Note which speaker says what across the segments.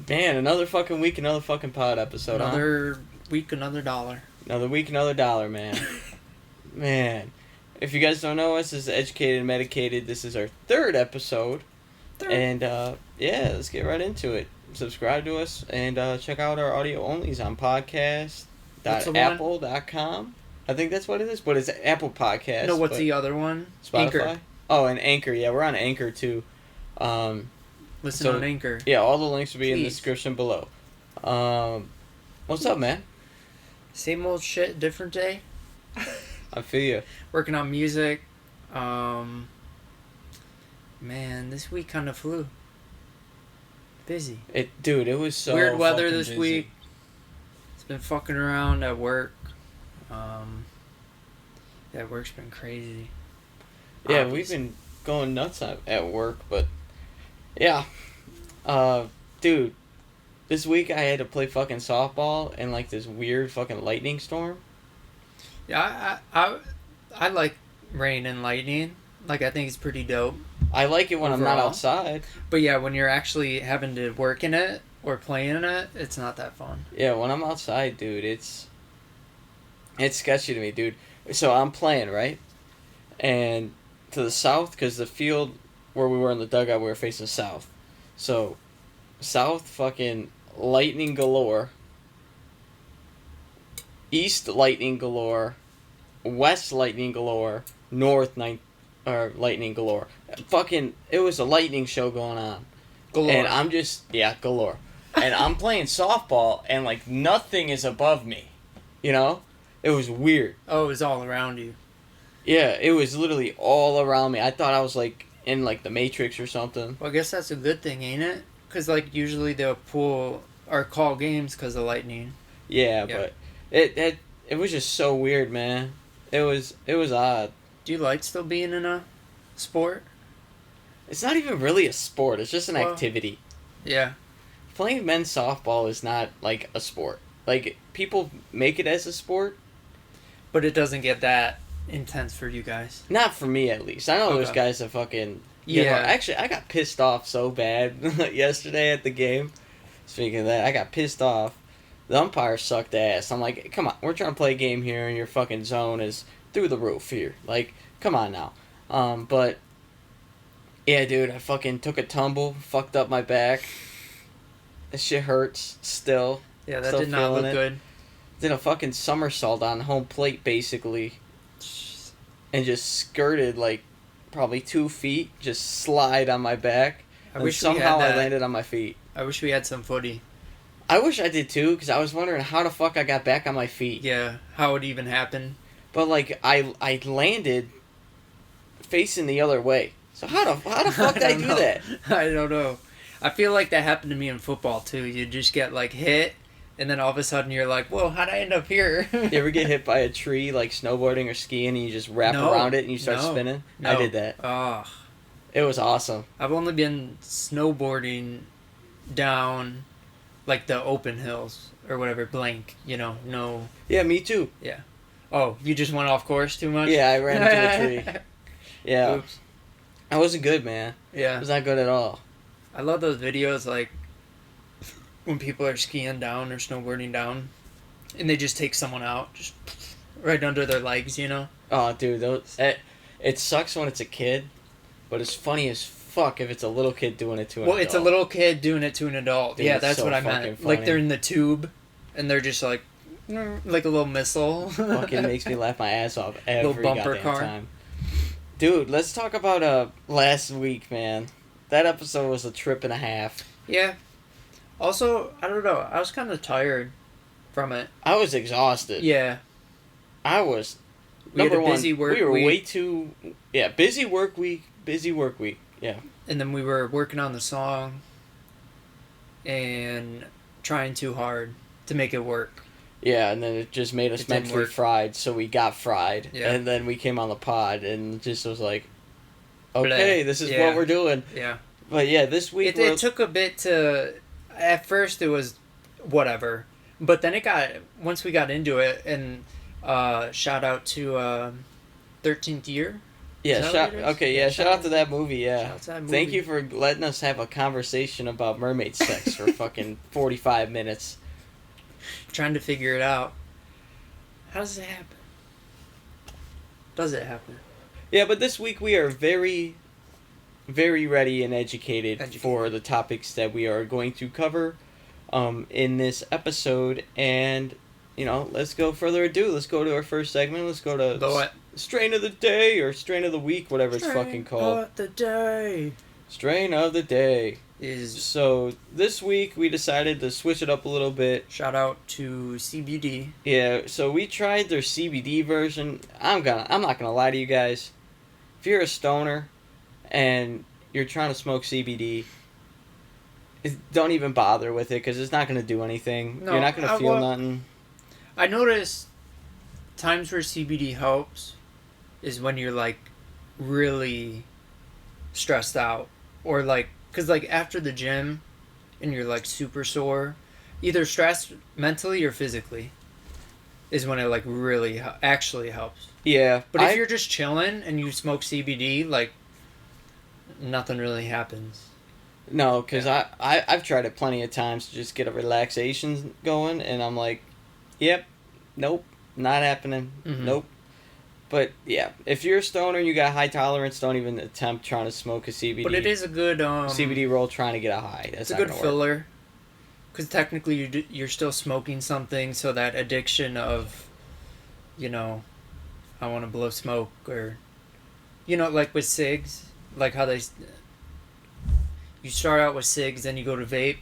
Speaker 1: Man, another fucking week, another fucking pod episode,
Speaker 2: Another week, another dollar.
Speaker 1: Another week, another dollar, man. Man. If you guys don't know us, this is Educated and Medicated. This is our third episode. And, yeah, let's get right into it. Subscribe to us and check out our audio onlys on podcast.apple.com. I think that's what it is, but it's Apple Podcast.
Speaker 2: No, what's the other one?
Speaker 1: Spotify?
Speaker 2: Anchor.
Speaker 1: Oh, and Anchor. Yeah, we're on Anchor, too.
Speaker 2: Listen on Anchor.
Speaker 1: Yeah, all the links will be in the
Speaker 2: Please.
Speaker 1: description below. What's up, man?
Speaker 2: Same old shit, different day.
Speaker 1: I feel you.
Speaker 2: Working on music. Man, this week kind of flew. Busy.
Speaker 1: Dude, it was so
Speaker 2: weird weather
Speaker 1: fucking
Speaker 2: this
Speaker 1: busy.
Speaker 2: week. It's been fucking around at work. Yeah, work's been crazy.
Speaker 1: Yeah,
Speaker 2: Obvious.
Speaker 1: we've been going nuts at work, but yeah. Dude, this week I had to play fucking softball in like this weird fucking lightning storm.
Speaker 2: Yeah, I like rain and lightning. Like, I think it's pretty dope.
Speaker 1: I like it when I'm not
Speaker 2: Overall.
Speaker 1: outside.
Speaker 2: But yeah, when you're actually having to work in it or play in it, it's not that fun.
Speaker 1: Yeah, when I'm outside, dude, it's sketchy to me, dude. So I'm playing, right? And to the south, because the field where we were in the dugout, we were facing south. So, south fucking lightning galore. East lightning galore. West lightning galore. North lightning galore. Fucking, it was a lightning show going on.
Speaker 2: Galore.
Speaker 1: And I'm just, galore. And I'm playing softball, and like nothing is above me. You know? It was weird.
Speaker 2: Oh, it was all around you.
Speaker 1: Yeah, it was literally all around me. I thought I was like in like the Matrix or something.
Speaker 2: Well, I guess that's a good thing, ain't it? Because, like, usually they'll pull or call games because of lightning.
Speaker 1: Yeah,
Speaker 2: Yeah.
Speaker 1: but it was just so weird, man. It was odd.
Speaker 2: Do you like still being in a sport?
Speaker 1: It's not even really a sport. It's just an
Speaker 2: Well-
Speaker 1: activity.
Speaker 2: Yeah.
Speaker 1: Playing men's softball is not like a sport. Like, people make it as a sport.
Speaker 2: But it doesn't get that intense for you guys.
Speaker 1: Not for me, at least. I know there's
Speaker 2: Okay.
Speaker 1: guys that fucking...
Speaker 2: Yeah.
Speaker 1: Actually, I got pissed off so bad yesterday at the game. Speaking of that, I got pissed off. The umpire sucked ass. I'm like, come on, we're trying to play a game here, and your fucking zone is through the roof here. Like, come on now. But, yeah, dude, I fucking took a tumble, fucked up my back. This shit hurts still.
Speaker 2: Yeah, that
Speaker 1: Still
Speaker 2: did not
Speaker 1: feeling
Speaker 2: look
Speaker 1: it.
Speaker 2: good.
Speaker 1: Did a fucking somersault on home plate, basically. And just skirted, like, probably 2 feet. Just slide on my back.
Speaker 2: I
Speaker 1: And
Speaker 2: wish we
Speaker 1: somehow
Speaker 2: had
Speaker 1: I
Speaker 2: that.
Speaker 1: landed on my feet.
Speaker 2: I wish we had some footy.
Speaker 1: I wish I did too, because I was wondering how the fuck I got back on my feet.
Speaker 2: Yeah, how it even happened.
Speaker 1: But, like, I landed facing the other way. So how the fuck did I
Speaker 2: don't
Speaker 1: do
Speaker 2: know.
Speaker 1: that?
Speaker 2: I don't know. I feel like that happened to me in football too. You just get like hit, and then all of a sudden you're like, "Whoa, how'd I end up here?"
Speaker 1: You ever get hit by a tree, like snowboarding or skiing, and you just wrap
Speaker 2: No.
Speaker 1: around it and you start
Speaker 2: No.
Speaker 1: spinning?
Speaker 2: No.
Speaker 1: I did that.
Speaker 2: Oh,
Speaker 1: It was awesome.
Speaker 2: I've only been snowboarding down like the open hills or whatever, blank. You know, no.
Speaker 1: Yeah, me too.
Speaker 2: Oh, you just went off course too much?
Speaker 1: Yeah, I ran into a tree. Yeah.
Speaker 2: Oops.
Speaker 1: I wasn't good, man. I
Speaker 2: Yeah.
Speaker 1: was not good at all.
Speaker 2: I love those videos like when people are skiing down or snowboarding down and they just take someone out just right under their legs, you know?
Speaker 1: Oh, dude, it sucks when it's a kid, but it's funny as fuck if it's a little kid doing it to an
Speaker 2: Well, it's a
Speaker 1: adult.
Speaker 2: little kid doing it to an adult.
Speaker 1: Dude,
Speaker 2: Yeah,
Speaker 1: it's
Speaker 2: that's
Speaker 1: so
Speaker 2: what I
Speaker 1: fucking
Speaker 2: meant.
Speaker 1: funny.
Speaker 2: Like they're in the tube and they're just like a little missile.
Speaker 1: Fucking makes me laugh my ass off every
Speaker 2: Little bumper
Speaker 1: goddamn
Speaker 2: car.
Speaker 1: time. Dude, let's talk about last week, man. That episode was a trip and a half.
Speaker 2: Yeah. Also, I don't know. I was kind of tired from it.
Speaker 1: I was exhausted.
Speaker 2: Yeah.
Speaker 1: I was.
Speaker 2: We had
Speaker 1: Number
Speaker 2: a busy
Speaker 1: one,
Speaker 2: work
Speaker 1: we were
Speaker 2: week.
Speaker 1: way too... Yeah, busy work week. Yeah.
Speaker 2: And then we were working on the song and trying too hard to make it work.
Speaker 1: Yeah, and then it just made us
Speaker 2: It didn't
Speaker 1: mentally
Speaker 2: work.
Speaker 1: fried, so we got fried.
Speaker 2: Yeah.
Speaker 1: And then we came on the pod and just was like, okay,
Speaker 2: Bleh.
Speaker 1: this is
Speaker 2: Yeah.
Speaker 1: what we're doing.
Speaker 2: Yeah.
Speaker 1: But yeah, this week
Speaker 2: It took a bit to... At first it was whatever. But then it got... Once we got into it, and shout out to 13th Year
Speaker 1: Yeah,
Speaker 2: that what it is?
Speaker 1: okay, yeah, shout out to that movie,
Speaker 2: Shout
Speaker 1: yeah.
Speaker 2: out to that movie.
Speaker 1: Thank you for letting us have a conversation about mermaid sex for fucking 45 minutes.
Speaker 2: Trying to figure it out. How does it happen? Does it happen?
Speaker 1: Yeah, but this week we are very, very ready and educated for the topics that we are going to cover in this episode. And, let's go further ado. Let's go to our first segment. Let's go to
Speaker 2: The what?
Speaker 1: Strain of the Day or Strain of the Week, whatever it's fucking called.
Speaker 2: Strain of the Day.
Speaker 1: Strain of the Day.
Speaker 2: Is
Speaker 1: So this week we decided to switch it up a little bit.
Speaker 2: shout out to CBD.
Speaker 1: Yeah, so we tried their CBD version. I'm not gonna lie to you guys. If you're a stoner and you're trying to smoke CBD, don't even bother with it because it's not gonna do anything.
Speaker 2: No,
Speaker 1: you're not gonna feel nothing.
Speaker 2: I noticed times where CBD helps is when you're like really stressed out or like. Because, like, after the gym and you're, like, super sore, either stressed mentally or physically is when it, like, really actually helps.
Speaker 1: Yeah.
Speaker 2: But if you're just chilling and you smoke CBD, like, nothing really happens.
Speaker 1: No, because I've tried it plenty of times to just get a relaxation going, and I'm like, yep, nope, not happening, nope. But, yeah, if you're a stoner and you got high tolerance, don't even attempt trying to smoke a CBD.
Speaker 2: But it is a good...
Speaker 1: CBD roll trying to get a high. That's
Speaker 2: it's a good filler. Because technically you're still smoking something, so that addiction of, I want to blow smoke, or... like with cigs, like how they... You start out with cigs, then you go to vape,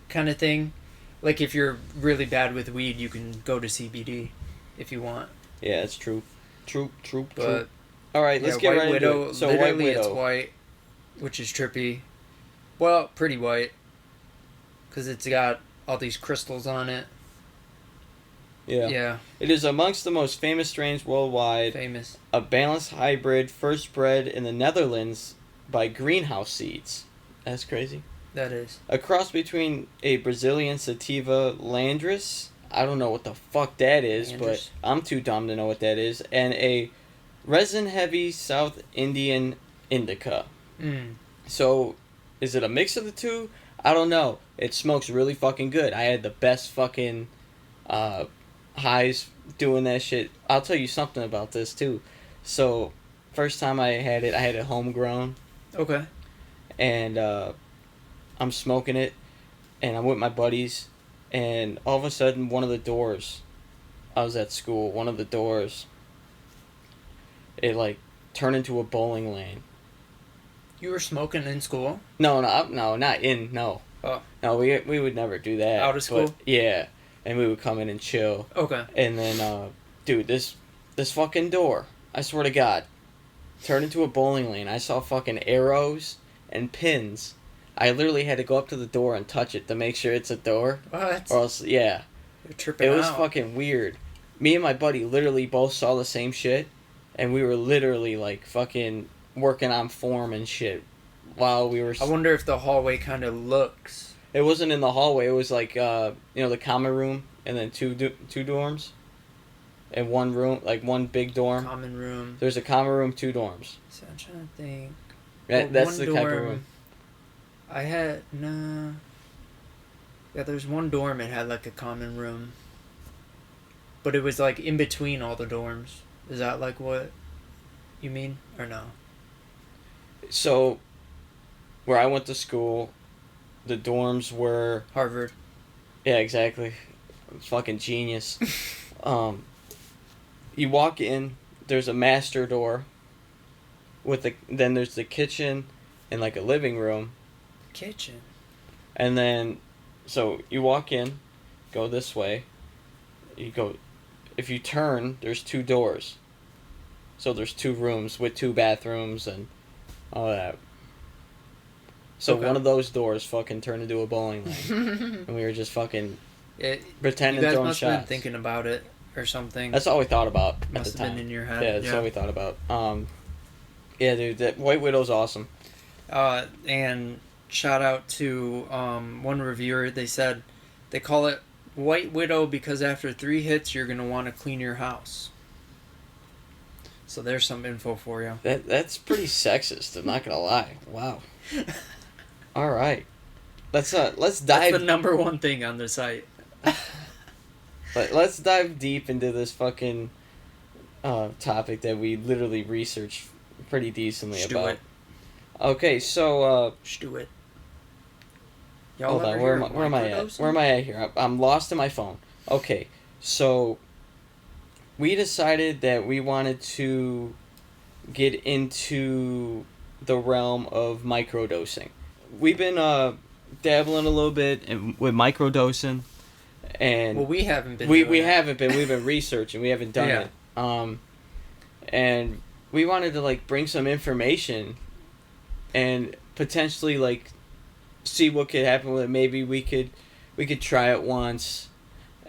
Speaker 2: kind of thing. Like if you're really bad with weed, you can go to CBD if you want.
Speaker 1: Yeah, it's true. True.
Speaker 2: But,
Speaker 1: all right, let's get right into it. So White Widow.
Speaker 2: It's white, which is trippy. Well, pretty white. Because it's got all these crystals on it.
Speaker 1: Yeah. It is amongst the most famous strains worldwide.
Speaker 2: Famous.
Speaker 1: A balanced hybrid first bred in the Netherlands by Greenhouse Seeds. That's crazy.
Speaker 2: That is.
Speaker 1: A cross between a Brazilian sativa Landris... I don't know what the fuck that is, but I'm too dumb to know what that is. And a resin-heavy South Indian indica. So, is it a mix of the two? I don't know. It smokes really fucking good. I had the best fucking highs doing that shit. I'll tell you something about this, too. So, first time I had it homegrown.
Speaker 2: Okay.
Speaker 1: And I'm smoking it, and I'm with my buddies. And all of a sudden, one of the doors, I was at school, one of the doors, it, like, turned into a bowling lane.
Speaker 2: You were smoking in school?
Speaker 1: No, not in, no.
Speaker 2: Oh.
Speaker 1: No, we would never do that.
Speaker 2: Out of school?
Speaker 1: But, yeah, and we would come in and chill.
Speaker 2: Okay.
Speaker 1: And then, dude, this fucking door, I swear to God, turned into a bowling lane. I saw fucking arrows and pins. I literally had to go up to the door and touch it to make sure it's a door.
Speaker 2: What?
Speaker 1: Or else, yeah.
Speaker 2: You're tripping out.
Speaker 1: It was fucking weird. Me and my buddy literally both saw the same shit, and we were literally, like, fucking working on form and shit while we were...
Speaker 2: I wonder if the hallway kind of looks...
Speaker 1: It wasn't in the hallway. It was, like, the common room, and then two dorms. And one room, like, one big dorm.
Speaker 2: Common room.
Speaker 1: There's a common room, 2 dorms.
Speaker 2: So I'm trying to think...
Speaker 1: That's the type of room.
Speaker 2: Yeah, there's one dorm it had like a common room. But it was like in between all the dorms. Is that like what you mean? Or no?
Speaker 1: So, where I went to school, the dorms were...
Speaker 2: Harvard.
Speaker 1: Yeah, exactly. Fucking genius. You walk in, there's a master door. Then there's the kitchen and like a living room.
Speaker 2: Kitchen.
Speaker 1: And then, so you walk in, go this way. If you turn, there's 2 doors. So there's 2 rooms with 2 bathrooms and all that. So one of those doors fucking turned into a bowling lane. And we were just fucking pretending throwing shots. You guys must have been
Speaker 2: thinking about it or something.
Speaker 1: That's all we thought about at the time.
Speaker 2: Must have been in your head.
Speaker 1: Yeah, that's all we thought about. Yeah, dude, that White Widow's awesome.
Speaker 2: And shout out to one reviewer. They said they call it White Widow because after 3 hits, you're going to want to clean your house. So there's some info for you.
Speaker 1: That's pretty sexist. I'm not gonna lie. Wow. All right. Let's dive.
Speaker 2: That's the number one thing on the site.
Speaker 1: Let's dive deep into this fucking topic that we literally researched pretty decently about.
Speaker 2: It.
Speaker 1: Okay, so
Speaker 2: Do it.
Speaker 1: hold on. Where am I at? Where am I at here? I'm lost in my phone. Okay, so we decided that we wanted to get into the realm of microdosing. We've been dabbling a little bit with microdosing, and
Speaker 2: well, we haven't been.
Speaker 1: We haven't been. We've been researching. We haven't done it. And we wanted to like bring some information, and potentially like see what could happen with it. Maybe we could try it once,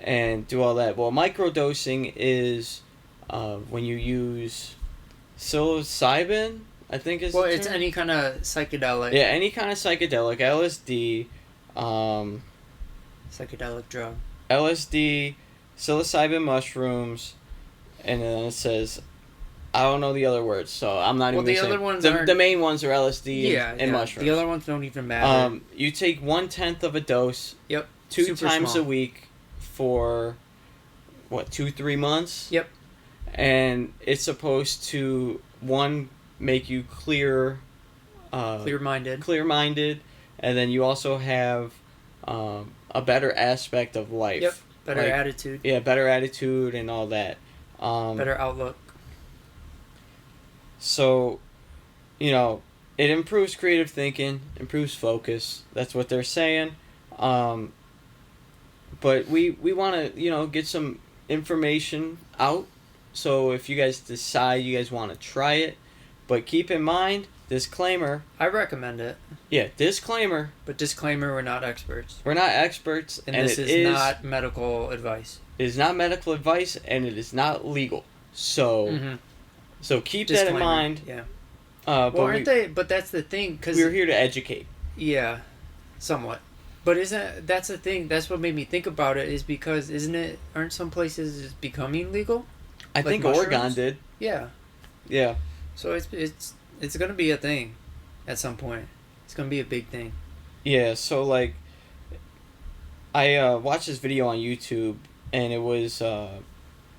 Speaker 1: and do all that. Well, microdosing is when you use psilocybin, I think is.
Speaker 2: Well, it's any kind of psychedelic.
Speaker 1: Yeah, any kind of psychedelic, LSD,
Speaker 2: psychedelic drug.
Speaker 1: LSD, psilocybin mushrooms, and then it says, I don't know the other words, so I'm not even.
Speaker 2: Well, the other ones
Speaker 1: the main ones are LSD and mushrooms.
Speaker 2: The other ones don't even matter.
Speaker 1: You take 1/10 of a dose.
Speaker 2: Yep.
Speaker 1: 2
Speaker 2: Super
Speaker 1: times
Speaker 2: small.
Speaker 1: a week for what 2-3 months.
Speaker 2: Yep.
Speaker 1: And it's supposed to make you clear-minded, and then you also have a better aspect of life.
Speaker 2: Yep. Better attitude.
Speaker 1: Yeah, better attitude and all that.
Speaker 2: Better outlook.
Speaker 1: So, it improves creative thinking, improves focus. That's what they're saying. But we want to, get some information out. So if you guys decide you guys want to try it, but keep in mind, disclaimer.
Speaker 2: I recommend it.
Speaker 1: Yeah, disclaimer.
Speaker 2: But disclaimer, we're not experts.
Speaker 1: We're not experts.
Speaker 2: And this is not medical advice.
Speaker 1: It is not medical advice, and it is not legal. So, so keep
Speaker 2: disclaimer.
Speaker 1: That in mind.
Speaker 2: Yeah.
Speaker 1: But
Speaker 2: aren't they? But that's the thing, because
Speaker 1: we're here to educate.
Speaker 2: Yeah, somewhat. But that's the thing? That's what made me think about it. Is because aren't some places becoming legal?
Speaker 1: I
Speaker 2: like
Speaker 1: think
Speaker 2: mushrooms?
Speaker 1: Oregon did.
Speaker 2: Yeah.
Speaker 1: Yeah.
Speaker 2: So it's gonna be a thing, at some point. It's gonna be a big thing.
Speaker 1: Yeah. So like, I watched this video on YouTube, and it was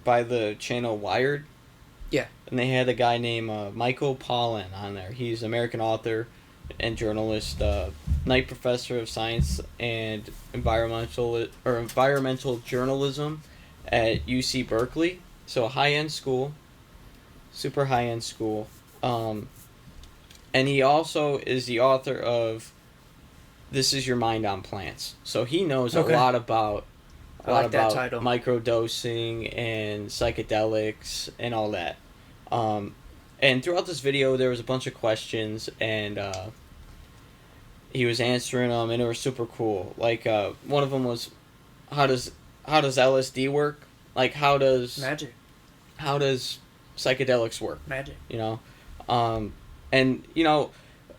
Speaker 1: by the channel Wired.
Speaker 2: Yeah.
Speaker 1: And they had a guy named Michael Pollan on there. He's an American author and journalist, Knight Professor of Science and Environmental Journalism at UC Berkeley. So a high-end school, super high-end school. And he also is the author of This Is Your Mind on Plants. So he knows a lot about microdosing and psychedelics and all that. And throughout this video, there was a bunch of questions, and he was answering them, and it was super cool. Like one of them was, how does LSD work? Like how does psychedelics work?
Speaker 2: Magic.
Speaker 1: And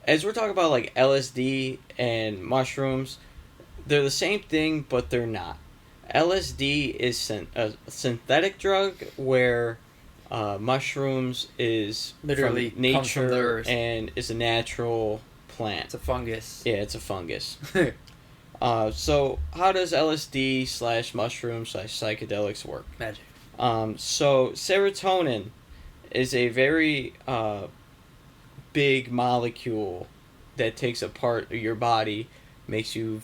Speaker 1: as we're talking about like LSD and mushrooms, they're the same thing, but they're not. LSD is a synthetic drug, where mushrooms is
Speaker 2: literally
Speaker 1: from nature
Speaker 2: from the earth.
Speaker 1: And is a natural plant.
Speaker 2: It's a fungus.
Speaker 1: Yeah, it's a fungus. So how does LSD/mushroom/psychedelics work?
Speaker 2: Magic.
Speaker 1: So serotonin is a very big molecule that takes a part of your body, makes you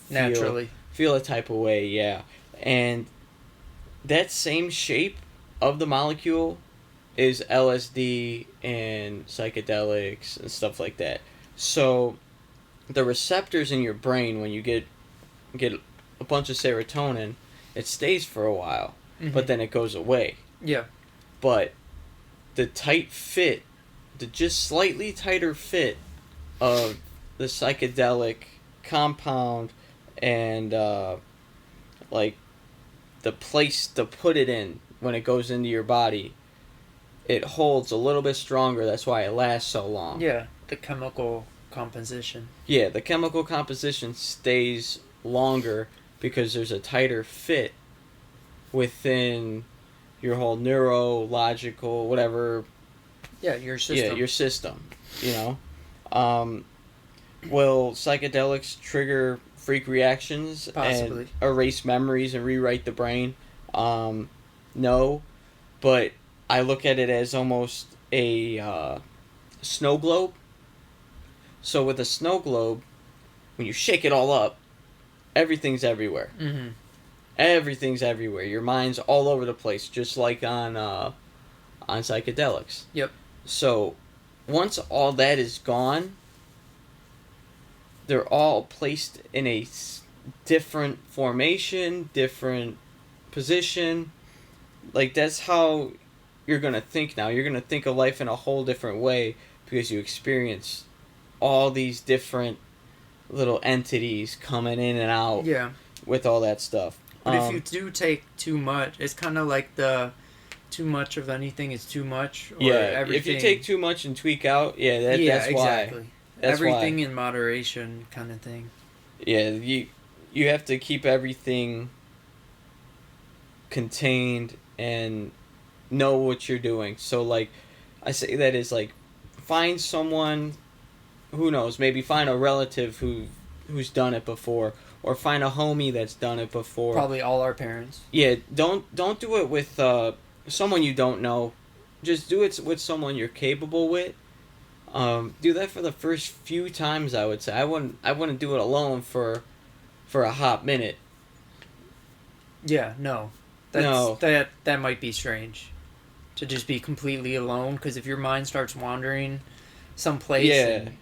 Speaker 1: feel a type of way, yeah. And that same shape of the molecule is LSD and psychedelics and stuff like that. So the receptors in your brain, when you get a bunch of serotonin, it stays for a while, but then it goes away.
Speaker 2: Yeah.
Speaker 1: But the just slightly tighter fit of the psychedelic compound and like the place to put it in when it goes into your body, it holds a little bit stronger. That's why it lasts so long.
Speaker 2: Yeah, the chemical composition.
Speaker 1: Yeah, the chemical composition stays longer because there's a tighter fit within your whole neurological, whatever
Speaker 2: Yeah, your system.
Speaker 1: Yeah, your system. You know, will psychedelics trigger freak reactions
Speaker 2: Possibly.
Speaker 1: and erase memories and rewrite the brain? No, but I look at it as almost a snow globe. So with a snow globe, when you shake it all up, everything's everywhere.
Speaker 2: Mm-hmm.
Speaker 1: Everything's everywhere. Your mind's all over the place, just like on psychedelics.
Speaker 2: Yep.
Speaker 1: So once all that is gone, they're all placed in a different formation, different position. Like, that's how you're going to think now. You're going to think of life in a whole different way because you experience all these different little entities coming in and out with all that stuff.
Speaker 2: But if you do take too much, it's kind of like the too much of anything is too much. Or everything.
Speaker 1: If you take too much and tweak out, that's
Speaker 2: exactly.
Speaker 1: why. That's
Speaker 2: everything
Speaker 1: why.
Speaker 2: In moderation kind of thing.
Speaker 1: Yeah, you have to keep everything contained and know what you're doing. So, like, I say that is, like, find someone, who knows, maybe find a relative who's done it before, or find a homie that's done it before.
Speaker 2: Probably all our parents.
Speaker 1: Yeah, don't do it with someone you don't know. Just do it with someone you're capable with. Do that for the first few times, I would say. I wouldn't do it alone for a hot minute.
Speaker 2: Yeah, no.
Speaker 1: No.
Speaker 2: That might be strange. To just be completely alone, because if your mind starts wandering someplace and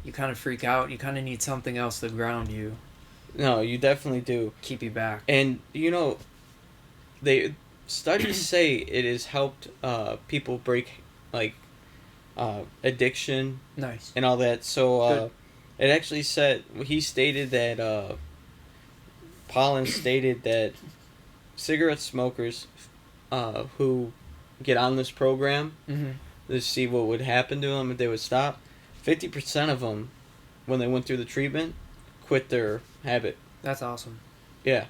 Speaker 2: you kind of freak out, you kind of need something else to ground you.
Speaker 1: No, you definitely do.
Speaker 2: Keep you back.
Speaker 1: And, studies say it has helped people break, like, addiction.
Speaker 2: Nice.
Speaker 1: And all that. So, it actually said, Pollen stated that cigarette smokers who get on this program to see what would happen to them if they would stop, 50% of them, when they went through the treatment, quit their habit.
Speaker 2: That's awesome.
Speaker 1: Yeah.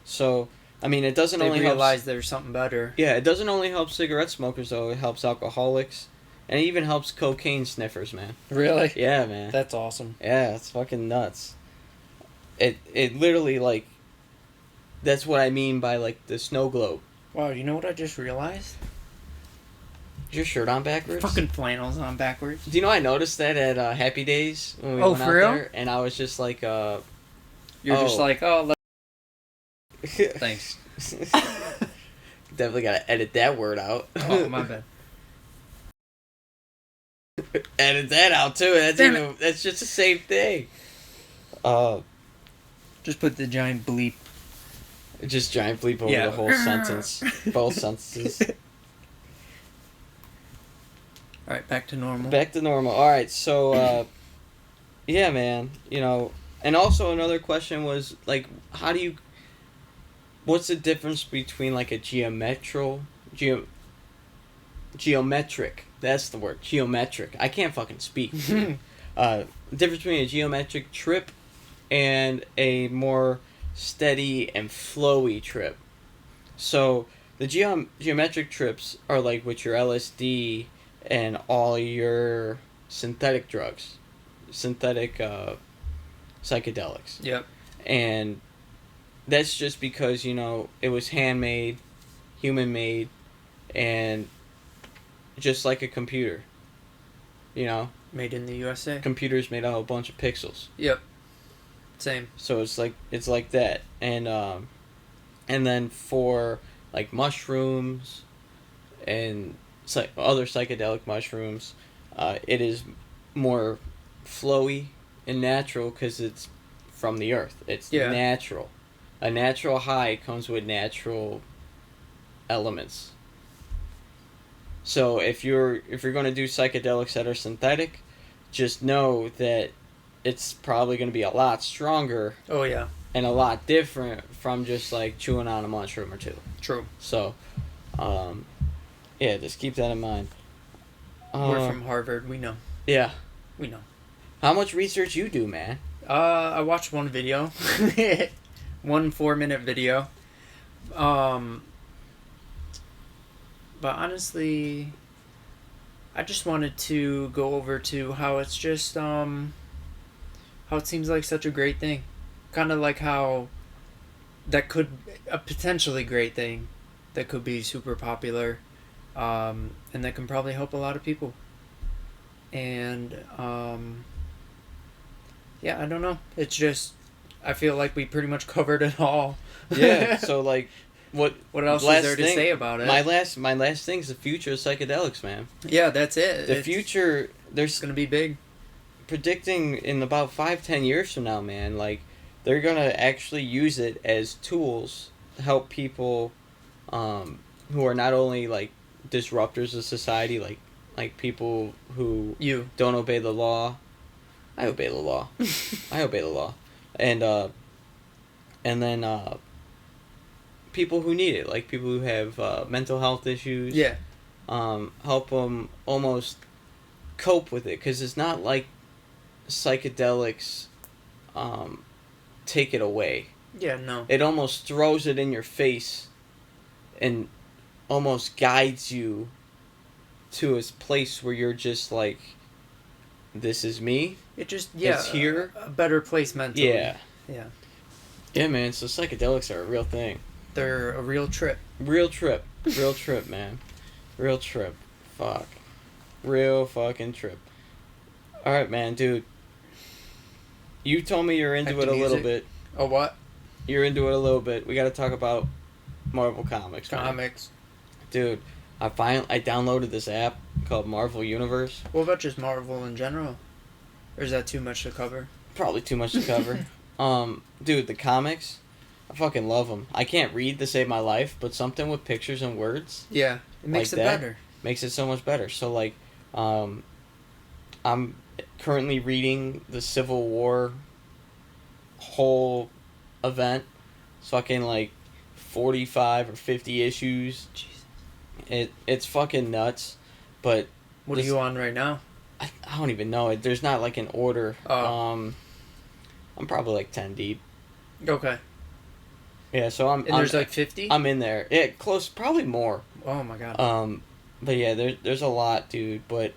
Speaker 1: So, I mean, it doesn't only help...
Speaker 2: They realize there's something better.
Speaker 1: Yeah, it doesn't only help cigarette smokers, though. It helps alcoholics. And it even helps cocaine sniffers, man.
Speaker 2: Really?
Speaker 1: Yeah, man.
Speaker 2: That's awesome.
Speaker 1: Yeah, it's fucking nuts. It literally, like... That's what I mean by, like, the snow globe.
Speaker 2: Wow, you know what I just realized?
Speaker 1: Is your shirt on backwards?
Speaker 2: Fucking flannel's on backwards.
Speaker 1: Do you know I noticed that at Happy Days when we went out
Speaker 2: real?
Speaker 1: there? And I was just like,
Speaker 2: You're just like, thanks.
Speaker 1: Definitely gotta edit that word out.
Speaker 2: Oh, my bad.
Speaker 1: Edit that out too. That's just the same thing.
Speaker 2: Just put the giant bleep.
Speaker 1: Just giant bleep over the whole sentence. Both sentences.
Speaker 2: Alright, back to normal.
Speaker 1: Back to normal. Alright, so, yeah, man. And also another question was, like, what's the difference between, like, a geometric, that's the word, geometric. I can't fucking speak. The difference between a geometric trip and a more steady and flowy trip. So, the geometric trips are, like, with your LSD and all your synthetic drugs, synthetic psychedelics.
Speaker 2: Yep.
Speaker 1: And that's just because, it was handmade, human-made, and just like a computer,
Speaker 2: Made in the USA.
Speaker 1: Computers made out of a bunch of pixels.
Speaker 2: Yep. Same.
Speaker 1: So it's like that. And then for, like, mushrooms and other psychedelic mushrooms, it is more flowy and natural because it's from the earth. It's natural. A natural high comes with natural elements. So if you're going to do psychedelics that are synthetic, just know that it's probably going to be a lot stronger.
Speaker 2: Oh yeah.
Speaker 1: And a lot different from just, like, chewing on a mushroom or two.
Speaker 2: True.
Speaker 1: So, yeah, just keep that in mind.
Speaker 2: We're from Harvard, we know.
Speaker 1: Yeah.
Speaker 2: We know.
Speaker 1: How much research you do, man?
Speaker 2: I watched one video. 1 4-minute video. But honestly, I just wanted to go over to how it's just how it seems like such a great thing, kind of like how that could a potentially great thing that could be super popular, and that can probably help a lot of people. And yeah, I don't know. It's just I feel like we pretty much covered it all.
Speaker 1: Yeah. So like, what
Speaker 2: else is there to say about it?
Speaker 1: My last thing is the future of psychedelics, man.
Speaker 2: Yeah, that's it.
Speaker 1: The future,
Speaker 2: It's gonna be big.
Speaker 1: Predicting in about 5-10 years from now, man. Like, they're gonna actually use it as tools to help people, who are not only like disruptors of society, like people who don't obey the law. I obey the law. I obey the law, and then people who need it, like people who have mental health issues.
Speaker 2: Yeah.
Speaker 1: Help them almost cope with it, because it's not like psychedelics take it away.
Speaker 2: Yeah, no.
Speaker 1: It almost throws it in your face and almost guides you to a place where you're just like, this is me.
Speaker 2: It just,
Speaker 1: it's here.
Speaker 2: A better place mentally.
Speaker 1: Yeah. Yeah, man, so psychedelics are a real thing.
Speaker 2: They're a real trip.
Speaker 1: Real trip, man. Real trip. Fuck. Real fucking trip. Alright, man, dude. You told me you're into it a little bit.
Speaker 2: Oh, what?
Speaker 1: You're into it a little bit. We gotta talk about Marvel Comics, man.
Speaker 2: Comics.
Speaker 1: Dude, I downloaded this app called Marvel Universe.
Speaker 2: What about just Marvel in general? Or is that too much to cover?
Speaker 1: Probably too much to cover. Dude, the comics, I fucking love them. I can't read to save my life, but something with pictures and words.
Speaker 2: Yeah, it makes
Speaker 1: like
Speaker 2: it
Speaker 1: that
Speaker 2: better.
Speaker 1: Makes it so much better. So, like, I'm currently reading the Civil War whole event. It's fucking, like, 45 or 50 issues.
Speaker 2: Jesus.
Speaker 1: It's fucking nuts, but...
Speaker 2: What are you on right now?
Speaker 1: I don't even know. There's not, like, an order.
Speaker 2: Oh.
Speaker 1: I'm probably, like, 10 deep.
Speaker 2: Okay.
Speaker 1: Yeah, so I'm...
Speaker 2: And there's, like, 50?
Speaker 1: I'm in there. Yeah, close. Probably more.
Speaker 2: Oh, my God.
Speaker 1: But yeah, there's a lot, dude. But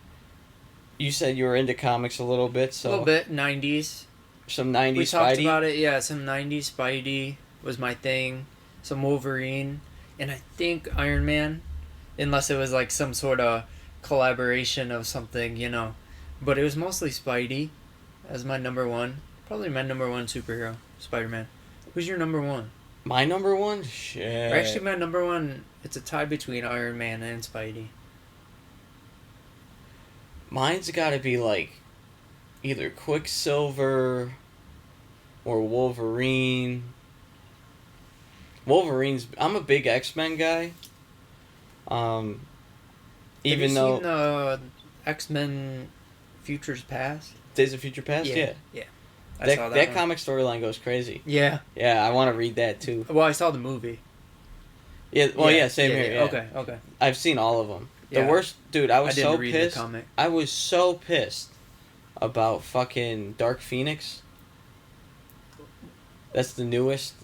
Speaker 1: you said you were into comics a little bit, so...
Speaker 2: A little bit. 90s.
Speaker 1: Some 90s
Speaker 2: we
Speaker 1: Spidey?
Speaker 2: talked about it, yeah. Some 90s Spidey was my thing. Some Wolverine. And I think Iron Man. Unless it was, like, some sort of collaboration of something, you know. But it was mostly Spidey as my number one. Probably my number one superhero, Spider-Man. Who's your number one?
Speaker 1: My number one? Shit.
Speaker 2: Or actually, my number one, it's a tie between Iron Man and Spidey.
Speaker 1: Mine's gotta be, like, either Quicksilver or Wolverine. I'm a big X-Men guy. Even though...
Speaker 2: Have you seen X-Men Futures Past?
Speaker 1: Days of Future Past? Yeah.
Speaker 2: I saw
Speaker 1: that comic storyline goes crazy.
Speaker 2: Yeah.
Speaker 1: Yeah, I want to read that too.
Speaker 2: Well, I saw the movie.
Speaker 1: Yeah, well, yeah, same here. Yeah.
Speaker 2: Okay.
Speaker 1: I've seen all of them.
Speaker 2: Yeah.
Speaker 1: The worst, dude, I was
Speaker 2: didn't
Speaker 1: so
Speaker 2: read
Speaker 1: pissed.
Speaker 2: The comic.
Speaker 1: I was so pissed about fucking Dark Phoenix. That's the newest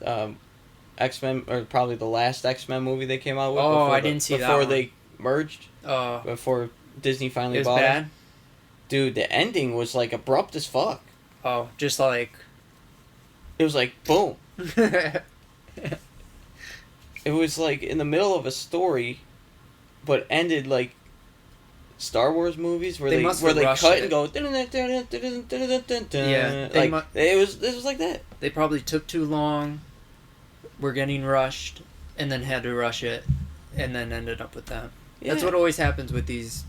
Speaker 1: X-Men, or probably the last X-Men movie they came out with.
Speaker 2: Oh, I didn't see that
Speaker 1: before
Speaker 2: one.
Speaker 1: they merged. Before Disney finally bought it.
Speaker 2: It was bad?
Speaker 1: Dude, the ending was like abrupt as fuck.
Speaker 2: Oh, just like...
Speaker 1: It was like, boom. It was like in the middle of a story, but ended like Star Wars movies where they cut and go.
Speaker 2: Yeah,
Speaker 1: this was like that.
Speaker 2: They probably took too long. Were getting rushed, and then had to rush it, and then ended up with that. Yeah. That's what always happens with these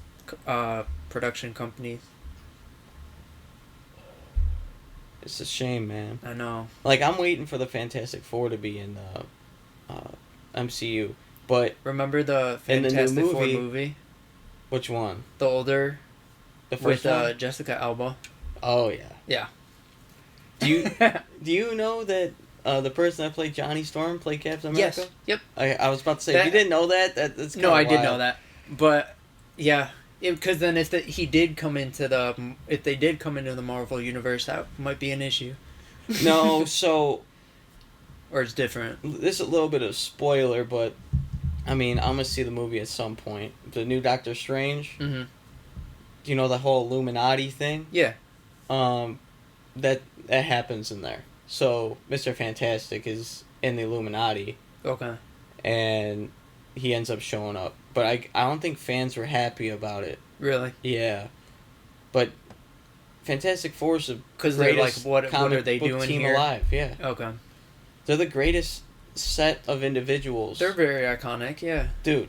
Speaker 2: production companies.
Speaker 1: It's a shame, man.
Speaker 2: I know.
Speaker 1: Like, I'm waiting for the Fantastic Four to be in the MCU, but
Speaker 2: remember the Fantastic Four movie?
Speaker 1: Which one?
Speaker 2: The older,
Speaker 1: the first
Speaker 2: with
Speaker 1: one?
Speaker 2: Jessica Alba.
Speaker 1: Oh yeah.
Speaker 2: Yeah.
Speaker 1: Do you know that the person that played Johnny Storm played Captain America?
Speaker 2: Yes. Yep.
Speaker 1: I was about to say, if you didn't know that's
Speaker 2: no, I did know that, but yeah, because then if they did come into the Marvel universe, that might be an issue.
Speaker 1: No, so
Speaker 2: or it's different.
Speaker 1: This is a little bit of spoiler, but I mean, I'm gonna see the movie at some point. The new Doctor Strange.
Speaker 2: Mm-hmm.
Speaker 1: you know the whole Illuminati thing?
Speaker 2: Yeah.
Speaker 1: That happens in there. So Mr. Fantastic is in the Illuminati,
Speaker 2: Okay.
Speaker 1: and he ends up showing up. But I don't think fans were happy about it.
Speaker 2: Really?
Speaker 1: Yeah, but Fantastic Four is the
Speaker 2: Because they're like,
Speaker 1: greatest
Speaker 2: what
Speaker 1: comic
Speaker 2: are they
Speaker 1: book
Speaker 2: doing
Speaker 1: team
Speaker 2: here?
Speaker 1: alive. Yeah,
Speaker 2: Okay.
Speaker 1: they're the greatest set of individuals.
Speaker 2: They're very iconic, yeah.
Speaker 1: Dude,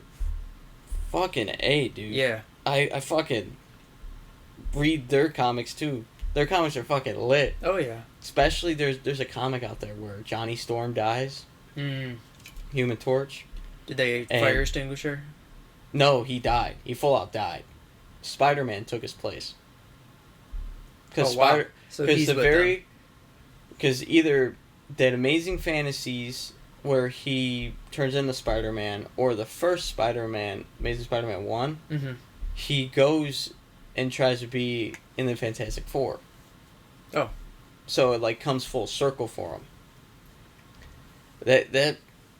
Speaker 1: fucking A, dude.
Speaker 2: Yeah.
Speaker 1: I fucking read their comics too. Their comics are fucking lit.
Speaker 2: Oh, yeah.
Speaker 1: Especially there's a comic out there where Johnny Storm dies. Human Torch.
Speaker 2: Did they
Speaker 1: And-
Speaker 2: fire extinguisher?
Speaker 1: No, he died. He full out died. Spider-Man took his place. Because
Speaker 2: wow. So he's
Speaker 1: the
Speaker 2: with
Speaker 1: very because either that Amazing Fantasies where he turns into Spider-Man or the first Spider-Man, Amazing Spider-Man 1,
Speaker 2: them.
Speaker 1: he goes and tries to be in the Fantastic Four.
Speaker 2: Oh.
Speaker 1: So it like comes full circle for him.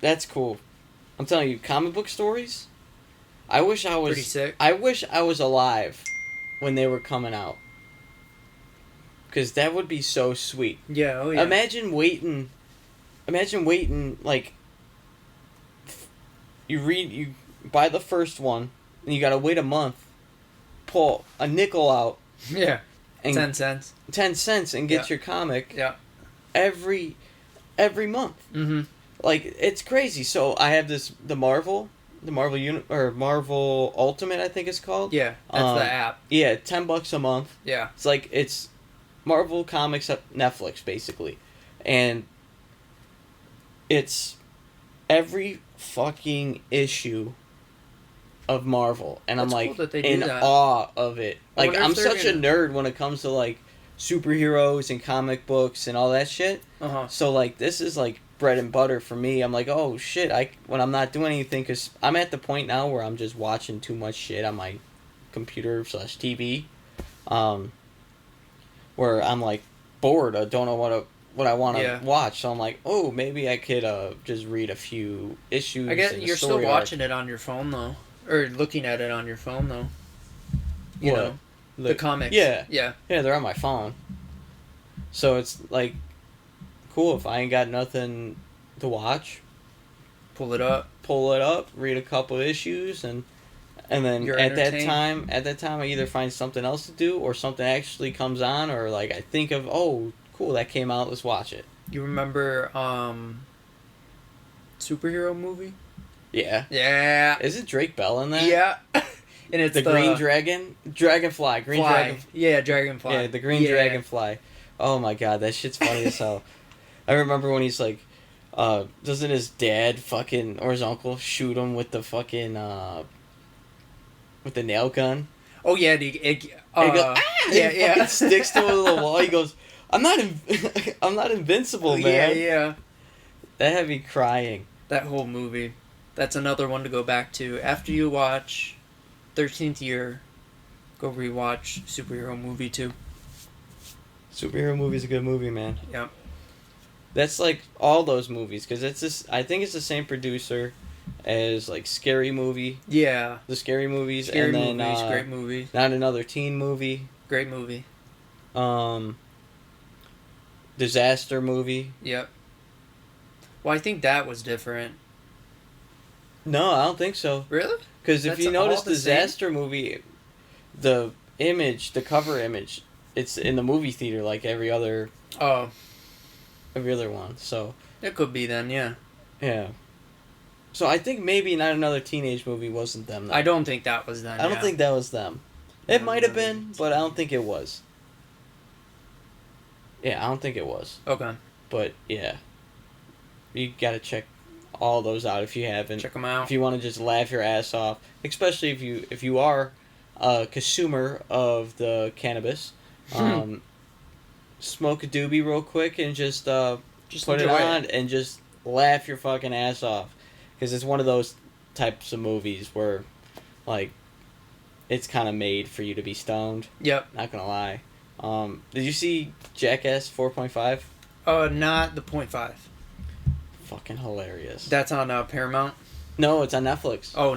Speaker 1: That's cool. I'm telling you, comic book stories. I wish I was
Speaker 2: Pretty sick.
Speaker 1: I wish I was alive when they were coming out. Cause that would be so sweet.
Speaker 2: Yeah, oh yeah.
Speaker 1: Imagine waiting like you buy the first one and you gotta wait a month, pull a nickel out
Speaker 2: Yeah.
Speaker 1: and
Speaker 2: 10 cents.
Speaker 1: 10 cents and get
Speaker 2: Yeah.
Speaker 1: your comic
Speaker 2: Yeah.
Speaker 1: every month.
Speaker 2: Mm-hmm.
Speaker 1: Like it's crazy. So I have the Marvel Ultimate, I think it's called.
Speaker 2: Yeah, that's the app.
Speaker 1: Yeah, $10 a month.
Speaker 2: Yeah.
Speaker 1: It's Marvel Comics at Netflix basically, and it's every fucking issue of Marvel, and
Speaker 2: That's
Speaker 1: I'm
Speaker 2: cool
Speaker 1: like
Speaker 2: that they do
Speaker 1: in
Speaker 2: that.
Speaker 1: awe of it.
Speaker 2: I
Speaker 1: Like
Speaker 2: wonder if
Speaker 1: I'm
Speaker 2: they're
Speaker 1: such a
Speaker 2: gonna-
Speaker 1: nerd when it comes to like superheroes and comic books and all that shit.
Speaker 2: Uh-huh.
Speaker 1: So like this is like bread and butter for me. I'm like, oh shit, when I'm not doing anything, because I'm at the point now where I'm just watching too much shit on my computer/TV, where I'm like bored. I don't know what I want to watch. So I'm like, oh, maybe I could just read a few issues.
Speaker 2: I guess
Speaker 1: and a
Speaker 2: you're still
Speaker 1: story
Speaker 2: watching it on your phone, though. Or looking at it on your phone, though. You
Speaker 1: What?
Speaker 2: know? The comics.
Speaker 1: Yeah.
Speaker 2: Yeah.
Speaker 1: Yeah, they're on my phone. So it's like cool if I ain't got nothing to watch.
Speaker 2: Pull it up.
Speaker 1: Read a couple issues, and then
Speaker 2: You're
Speaker 1: at that
Speaker 2: entertained.
Speaker 1: time I either find something else to do or something actually comes on, or like I think of, oh cool, that came out, let's watch it.
Speaker 2: You remember superhero movie?
Speaker 1: Yeah.
Speaker 2: Yeah.
Speaker 1: Is it Drake Bell in that?
Speaker 2: Yeah. And it's
Speaker 1: the green dragonfly.
Speaker 2: Yeah, dragonfly.
Speaker 1: Yeah, the green dragonfly. Oh my god, that shit's funny as hell. I remember when he's like, doesn't his dad fucking, or his uncle, shoot him with the fucking, with the nail gun?
Speaker 2: Oh yeah,
Speaker 1: And he goes, ah! And he fucking sticks to him with the wall. He goes, I'm not invincible, man.
Speaker 2: Yeah.
Speaker 1: That had me crying.
Speaker 2: That whole movie. That's another one to go back to. After you watch 13th Year, go rewatch Superhero Movie 2.
Speaker 1: Superhero movie's a good movie, man.
Speaker 2: Yeah.
Speaker 1: That's like all those movies, because I think it's the same producer as like Scary Movie.
Speaker 2: Yeah.
Speaker 1: The Scary Movies.
Speaker 2: Scary
Speaker 1: and then,
Speaker 2: movies, great movie.
Speaker 1: Not Another Teen Movie.
Speaker 2: Great movie.
Speaker 1: Disaster Movie.
Speaker 2: Yep. Well, I think that was different.
Speaker 1: No, I don't think so.
Speaker 2: Really?
Speaker 1: Because if
Speaker 2: That's
Speaker 1: you notice
Speaker 2: all the
Speaker 1: Disaster Movie, the cover image, it's in the movie theater like every other one. So
Speaker 2: It could be then, yeah.
Speaker 1: yeah. So I think maybe Not Another Teenage Movie wasn't them. Though.
Speaker 2: I don't think that was them.
Speaker 1: I don't think that was them. It might have been, but I don't think it was. Yeah, I don't think it was.
Speaker 2: Okay.
Speaker 1: But yeah, you gotta check all those out if you haven't.
Speaker 2: Check them out.
Speaker 1: If you want to just laugh your ass off, especially if you are a consumer of the cannabis, smoke a doobie real quick and just put it on and just laugh your fucking ass off, because it's one of those types of movies where like it's kind of made for you to be stoned.
Speaker 2: Yep.
Speaker 1: Not gonna lie. Did you see Jackass 4.5?
Speaker 2: Not the 0.5.
Speaker 1: Fucking hilarious.
Speaker 2: That's on Paramount.
Speaker 1: No, it's on Netflix.
Speaker 2: Oh,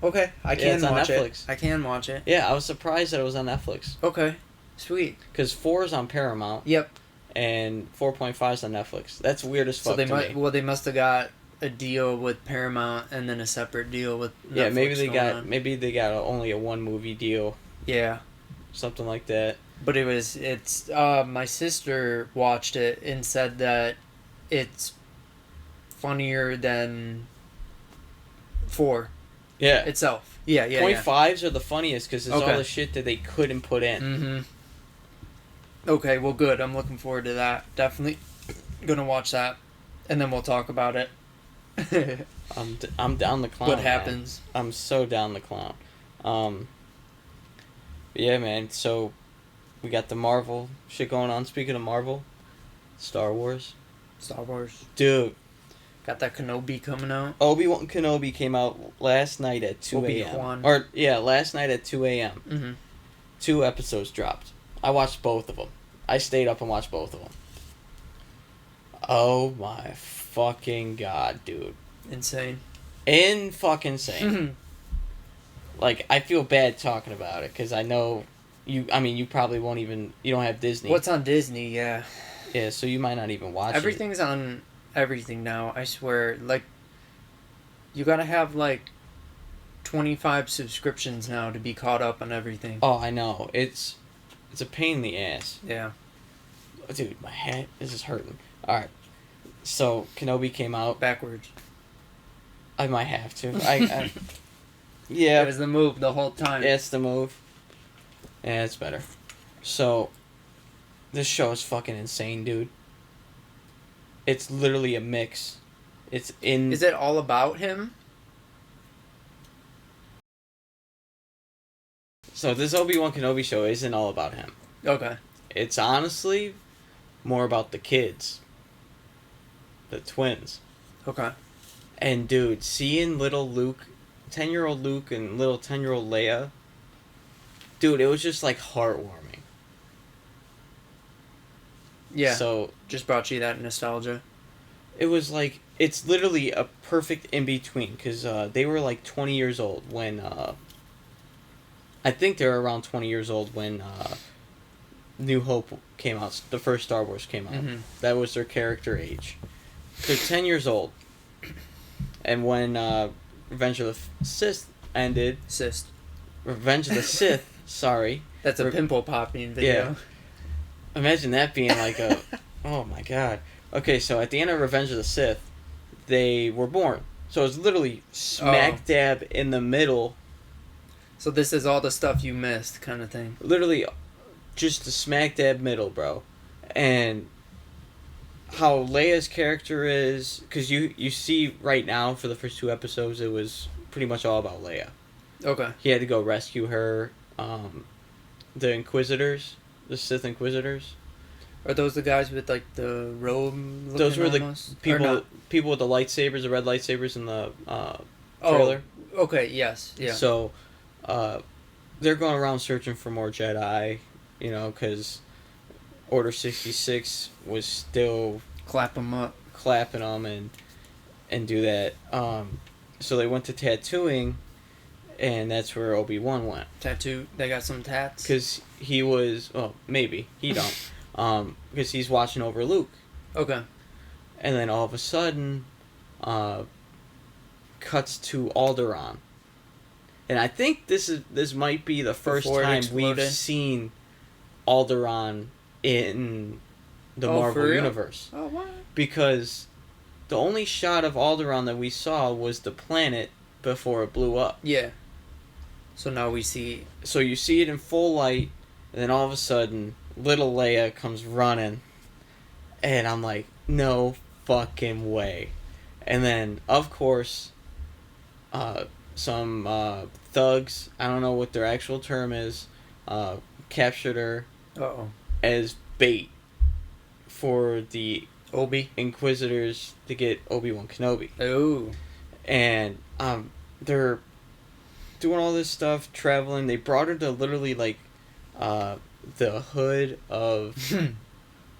Speaker 2: Okay, I
Speaker 1: Yeah,
Speaker 2: can
Speaker 1: it's on
Speaker 2: watch it.
Speaker 1: Netflix.
Speaker 2: I can watch it.
Speaker 1: Yeah, I was surprised that it was on Netflix.
Speaker 2: Okay, sweet.
Speaker 1: Because 4 is on Paramount.
Speaker 2: Yep.
Speaker 1: And 4.5 is on Netflix. That's weird as fuck
Speaker 2: So they
Speaker 1: me.
Speaker 2: must have got a deal with Paramount and then a separate deal with Netflix.
Speaker 1: Yeah, maybe they got only a 1 movie deal.
Speaker 2: Yeah.
Speaker 1: Something like that.
Speaker 2: But it's my sister watched it and said that it's funnier than 4
Speaker 1: Yeah.
Speaker 2: itself. Yeah.
Speaker 1: 0.5s are the funniest because it's
Speaker 2: Okay.
Speaker 1: all the shit that they couldn't put in.
Speaker 2: Mm-hmm. Okay, well, good. I'm looking forward to that. Definitely gonna watch that, and then we'll talk about it.
Speaker 1: I'm down the clown.
Speaker 2: What happens?
Speaker 1: Man. I'm so down the clown. Yeah, man. So we got the Marvel shit going on. Speaking of Marvel, Star Wars, dude.
Speaker 2: Got that Kenobi coming out.
Speaker 1: Obi-Wan Kenobi came out last night at 2 a.m.
Speaker 2: Obi-Wan.
Speaker 1: Last night at 2 a.m.
Speaker 2: Mm-hmm.
Speaker 1: 2 episodes dropped. I watched both of them. I stayed up and watched both of them. Oh my fucking god, dude.
Speaker 2: Insane.
Speaker 1: Fucking insane.
Speaker 2: Mm-hmm.
Speaker 1: Like, I feel bad talking about it because I know you probably won't even. You don't have Disney.
Speaker 2: What's on Disney? Yeah.
Speaker 1: Yeah, so you might not even watch
Speaker 2: Everything's on everything now. I swear. Like, you gotta have like 25 subscriptions now to be caught up on everything.
Speaker 1: Oh, I know. It's a pain in the ass.
Speaker 2: Yeah.
Speaker 1: Dude, my head is hurting. Alright. So, Kenobi came out.
Speaker 2: Backwards.
Speaker 1: I might have to. Yeah.
Speaker 2: It was the move the whole time.
Speaker 1: It's the move. Yeah, it's better. So, this show is fucking insane, dude. It's literally a mix. Is
Speaker 2: it all about him?
Speaker 1: So this Obi-Wan Kenobi show isn't all about him.
Speaker 2: Okay.
Speaker 1: It's honestly more about the kids. The twins.
Speaker 2: Okay.
Speaker 1: And dude, seeing little Luke, 10-year-old Luke and little 10-year-old Leia, dude, it was just like heartwarming.
Speaker 2: Yeah.
Speaker 1: So
Speaker 2: just brought you that nostalgia.
Speaker 1: It was like, it's literally a perfect in-between, because they were like 20 years old when, I think they were around 20 years old when New Hope came out, the first Star Wars came out.
Speaker 2: Mm-hmm.
Speaker 1: That was their character age. They're 10 years old. And when Revenge of the Sith ended... Revenge of the Sith, sorry.
Speaker 2: That's a pimple popping video.
Speaker 1: Yeah. Imagine that being like a... Oh my god. Okay, so at the end of Revenge of the Sith, they were born. So it's literally smack dab in the middle.
Speaker 2: So this is all the stuff you missed, kind of thing.
Speaker 1: Literally, just the smack dab middle, bro. And how Leia's character is... Because you see right now, for the first 2 episodes, it was pretty much all about Leia.
Speaker 2: Okay.
Speaker 1: He had to go rescue her. The Inquisitors. The Sith Inquisitors.
Speaker 2: Are those the guys with like the robe?
Speaker 1: Those were
Speaker 2: almost?
Speaker 1: the people with the lightsabers, the red lightsabers in the trailer.
Speaker 2: Oh, okay, yes, yeah.
Speaker 1: So, they're going around searching for more Jedi, because Order 66 was still
Speaker 2: clapping
Speaker 1: them and do that. So they went to Tatooine, and that's where Obi-Wan went.
Speaker 2: They got some tats?
Speaker 1: Because he was, maybe, he don't. Because he's watching over Luke.
Speaker 2: Okay.
Speaker 1: And then all of a sudden, cuts to Alderaan. And I think this might be the first time we've seen Alderaan in the Marvel Universe.
Speaker 2: Oh, what?
Speaker 1: Because the only shot of Alderaan that we saw was the planet before it blew up.
Speaker 2: Yeah. So now we see...
Speaker 1: So you see it in full light, and then all of a sudden, little Leia comes running, and I'm like, no fucking way. And then, of course, some thugs, I don't know what their actual term is, captured her as bait for the Inquisitors to get Obi-Wan Kenobi.
Speaker 2: Oh.
Speaker 1: And they're doing all this stuff, traveling. They brought her to literally like the hood of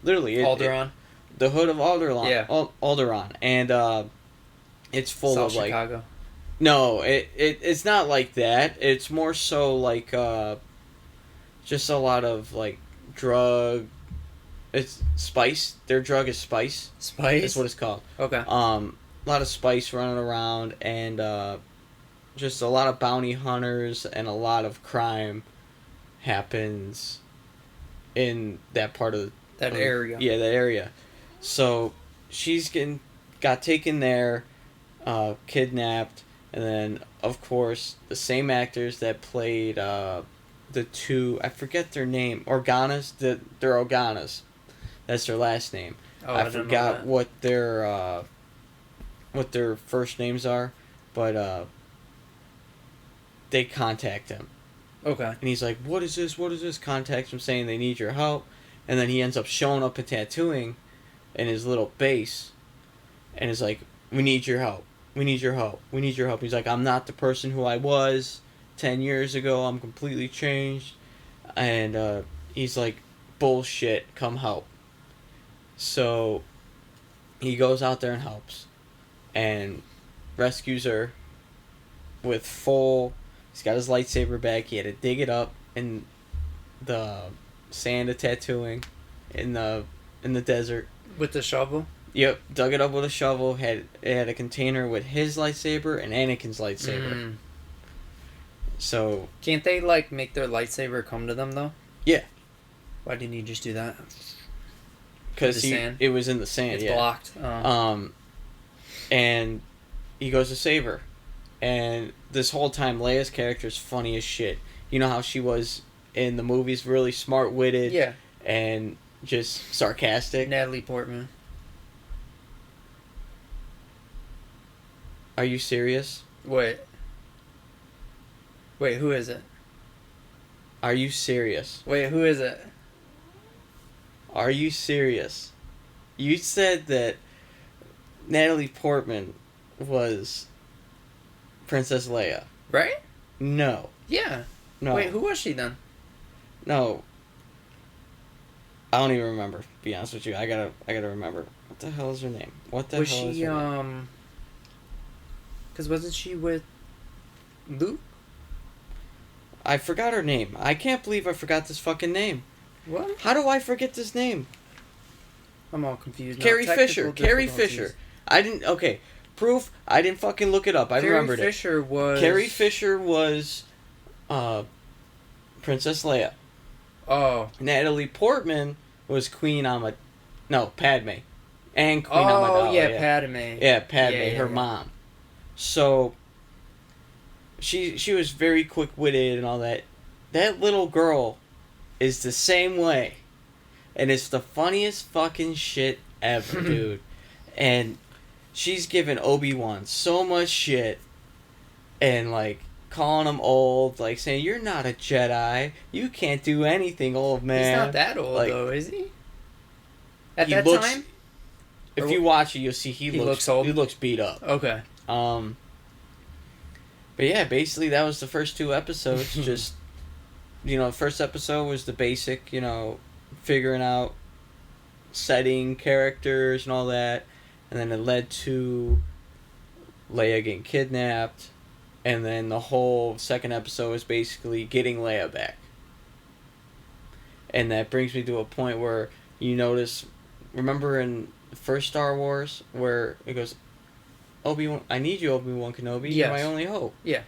Speaker 1: literally
Speaker 2: Alderaan.
Speaker 1: The hood of Alderaan.
Speaker 2: Yeah.
Speaker 1: Alderaan, and it's full
Speaker 2: South
Speaker 1: of like
Speaker 2: Chicago.
Speaker 1: No, it's not like that. It's more so like just a lot of like drug. It's spice. Their drug is spice.
Speaker 2: Spice?
Speaker 1: That's what it's called.
Speaker 2: Okay.
Speaker 1: A lot of spice running around, and just a lot of bounty hunters, and a lot of crime happens in that part of
Speaker 2: That area.
Speaker 1: Yeah, that area. So she's got taken there, kidnapped, and then of course the same actors that played the two, I forget their name, Organas. They're Organas. That's their last name.
Speaker 2: Oh,
Speaker 1: I
Speaker 2: didn't know
Speaker 1: forgot
Speaker 2: that.
Speaker 1: what their first names are, but they contact him.
Speaker 2: Okay.
Speaker 1: And he's like, "What is this? What is this?" Contacts him saying they need your help, and then he ends up showing up and tattooing in his little base, and is like, "We need your help. We need your help. We need your help." He's like, "I'm not the person who I was 10 years ago. I'm completely changed," and he's like, "Bullshit. Come help." So he goes out there and helps, and rescues her with full. He's got his lightsaber back. He had to dig it up in the sand of tattooing in the desert.
Speaker 2: With the shovel?
Speaker 1: Yep, dug it up with a shovel. It had a container with his lightsaber and Anakin's lightsaber.
Speaker 2: Mm.
Speaker 1: So
Speaker 2: Can't they, like, make their lightsaber come to them, though?
Speaker 1: Yeah.
Speaker 2: Why didn't you just do that?
Speaker 1: because it was in the sand.
Speaker 2: It's
Speaker 1: yeah.
Speaker 2: blocked. Oh.
Speaker 1: And he goes to save her, and this whole time Leia's character is funny as shit. You know how she was in the movies, really smart witted,
Speaker 2: Yeah.
Speaker 1: and just sarcastic.
Speaker 2: Natalie Portman.
Speaker 1: Are you serious?
Speaker 2: Wait, who is it?
Speaker 1: Are you serious?
Speaker 2: Wait, who is it?
Speaker 1: Are you serious? You said that Natalie Portman was Princess Leia.
Speaker 2: Right?
Speaker 1: No.
Speaker 2: Yeah.
Speaker 1: No.
Speaker 2: Wait, who was she then?
Speaker 1: No. I don't even remember, to be honest with you. I gotta remember. What the hell is her name? What the
Speaker 2: Was
Speaker 1: hell is
Speaker 2: she,
Speaker 1: her name?
Speaker 2: Because wasn't she with Luke?
Speaker 1: I forgot her name. I can't believe I forgot this fucking name.
Speaker 2: What?
Speaker 1: How do I forget this name?
Speaker 2: I'm all confused now.
Speaker 1: Carrie
Speaker 2: Technical
Speaker 1: Fisher. Carrie
Speaker 2: difficulties.
Speaker 1: Fisher. I didn't... Okay. Proof. I didn't fucking look it up. I remembered
Speaker 2: Carrie Fisher was...
Speaker 1: Carrie Fisher was Princess Leia.
Speaker 2: Oh.
Speaker 1: Natalie Portman was Queen Amidala. No, Padme. And Queen
Speaker 2: Oh,
Speaker 1: Amidala.
Speaker 2: yeah, Padme.
Speaker 1: Yeah, Padme,
Speaker 2: Yeah,
Speaker 1: her
Speaker 2: yeah.
Speaker 1: mom. So she was very quick-witted and all that. That little girl is the same way. And it's the funniest fucking shit ever, dude. And she's giving Obi-Wan so much shit and, like, calling him old, like, saying, "You're not a Jedi. You can't do anything, old man."
Speaker 2: He's not that old,
Speaker 1: Like,
Speaker 2: though, is he? At
Speaker 1: he
Speaker 2: that
Speaker 1: looks-
Speaker 2: time?
Speaker 1: If
Speaker 2: Or
Speaker 1: you watch it, you'll see
Speaker 2: he looks old?
Speaker 1: He looks beat up.
Speaker 2: Okay.
Speaker 1: But yeah, basically that was the first two episodes. Just, first episode was the basic, figuring out setting, characters, and all that. And then it led to Leia getting kidnapped. And then the whole second episode was basically getting Leia back. And that brings me to a point where you notice, remember in the first Star Wars, where it goes, "Obi-Wan, I need you, Obi-Wan Kenobi. You're my
Speaker 2: Yes.
Speaker 1: only hope."
Speaker 2: Yeah.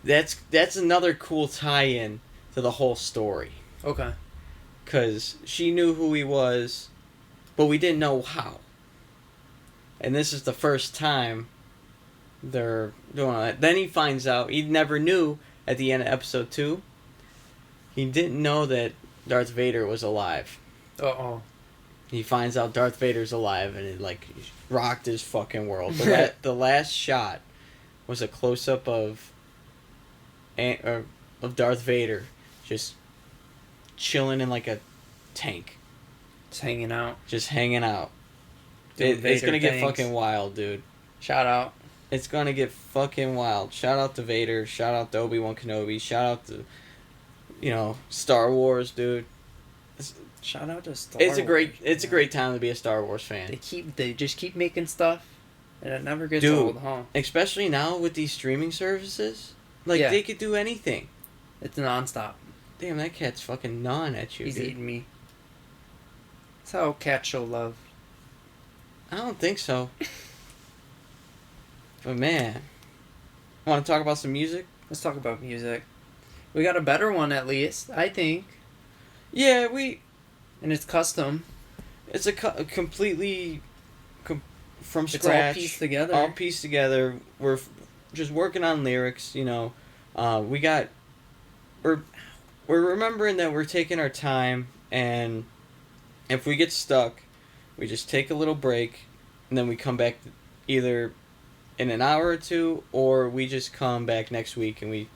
Speaker 1: That's another cool tie-in to the whole story.
Speaker 2: Okay.
Speaker 1: Because she knew who he was, but we didn't know how. And this is the first time they're doing that. Then he finds out, he never knew at the end of episode 2, he didn't know that Darth Vader was alive.
Speaker 2: Uh-oh.
Speaker 1: He finds out Darth Vader's alive, and it, like, rocked his fucking world. The last shot was a close-up of Darth Vader just chilling in, like, a tank.
Speaker 2: Just hanging out.
Speaker 1: Just hanging out.
Speaker 2: Doing
Speaker 1: It's
Speaker 2: Vader
Speaker 1: gonna get
Speaker 2: things.
Speaker 1: fucking wild, dude.
Speaker 2: Shout out.
Speaker 1: It's gonna get fucking wild. Shout out to Vader. Shout out to Obi-Wan Kenobi. Shout out to, Star Wars, dude.
Speaker 2: Shout out to Star
Speaker 1: It's a great
Speaker 2: Wars, man.
Speaker 1: time to be a Star Wars fan.
Speaker 2: They just keep making stuff And it never gets
Speaker 1: Dude,
Speaker 2: old, huh?
Speaker 1: especially now with these streaming services. Like,
Speaker 2: Yeah.
Speaker 1: they could do anything.
Speaker 2: It's nonstop.
Speaker 1: Damn, that cat's fucking gnawing at you,
Speaker 2: He's
Speaker 1: dude.
Speaker 2: eating me. That's how cats show love.
Speaker 1: I don't think so. But man, want to talk about some music?
Speaker 2: Let's talk about music. We got a better one at least, I think.
Speaker 1: Yeah,
Speaker 2: And it's custom.
Speaker 1: it's a completely from
Speaker 2: It's
Speaker 1: scratch.
Speaker 2: all pieced together.
Speaker 1: All pieced together. We're just working on lyrics, you know. We're remembering that we're taking our time, and if we get stuck, we just take a little break, and then we come back either in an hour or two, or we just come back next week and we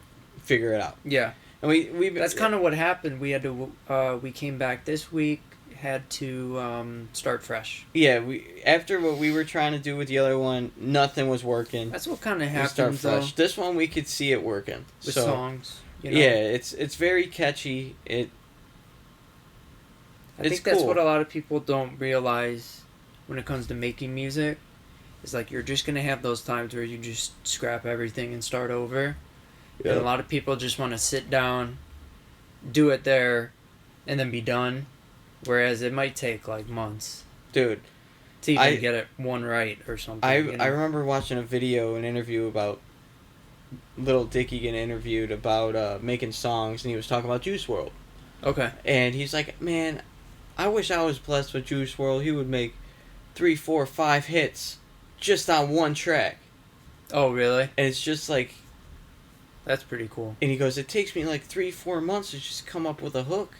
Speaker 1: figure it out.
Speaker 2: Yeah.
Speaker 1: And we
Speaker 2: That's kind of what happened. We had to. We came back this week. Had to start fresh.
Speaker 1: Yeah, after what we were trying to do with the other one, nothing was working.
Speaker 2: That's what kind of
Speaker 1: We
Speaker 2: happens.
Speaker 1: start fresh.
Speaker 2: Though,
Speaker 1: This one we could see it working.
Speaker 2: with
Speaker 1: So,
Speaker 2: songs. You know?
Speaker 1: yeah, it's very catchy.
Speaker 2: I
Speaker 1: it's
Speaker 2: think that's
Speaker 1: cool.
Speaker 2: what a lot of people don't realize when it comes to making music. It's like you're just gonna have those times where you just scrap everything and start over.
Speaker 1: Yeah.
Speaker 2: And a lot of people just want to sit down, do it there, and then be done. Whereas it might take like months
Speaker 1: Dude,
Speaker 2: to even get it one right or something.
Speaker 1: I
Speaker 2: you know?
Speaker 1: I remember watching an interview about Little Dicky getting interviewed about making songs, and he was talking about Juice WRLD.
Speaker 2: Okay.
Speaker 1: And he's like, man, I wish I was blessed with Juice WRLD. He would make 3, 4, 5 hits just on one track.
Speaker 2: Oh, really?
Speaker 1: And it's just like...
Speaker 2: That's pretty cool.
Speaker 1: And he goes, it takes me like 3, 4 months to just come up with a hook.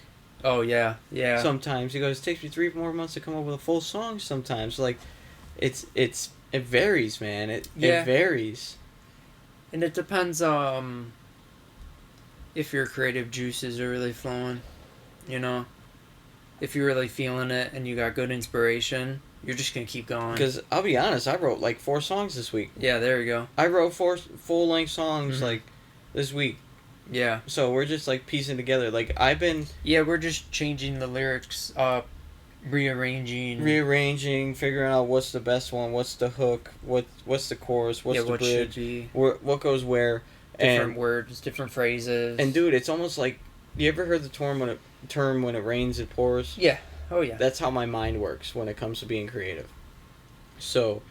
Speaker 2: Oh, yeah. Yeah.
Speaker 1: Sometimes. He goes, it takes me 3, 4 months to come up with a full song sometimes. Like, it varies, man. It varies.
Speaker 2: And it depends if your creative juices are really flowing, you know? If you're really feeling it and you got good inspiration, you're just going to keep going.
Speaker 1: Because, I'll be honest, I wrote like 4 songs this week.
Speaker 2: Yeah, there you go.
Speaker 1: I wrote 4 full-length songs, like, this week.
Speaker 2: Yeah.
Speaker 1: So we're just, like, piecing together. Like, I've been...
Speaker 2: Yeah, we're just changing the lyrics up, rearranging,
Speaker 1: figuring out what's the best one, what's the hook, what's the chorus, what's the
Speaker 2: what
Speaker 1: bridge,
Speaker 2: should be.
Speaker 1: what goes where.
Speaker 2: Different words, different phrases.
Speaker 1: And, dude, it's almost like... You ever heard the term when it rains, it pours?
Speaker 2: Yeah. Oh, yeah.
Speaker 1: That's how my mind works when it comes to being creative. So,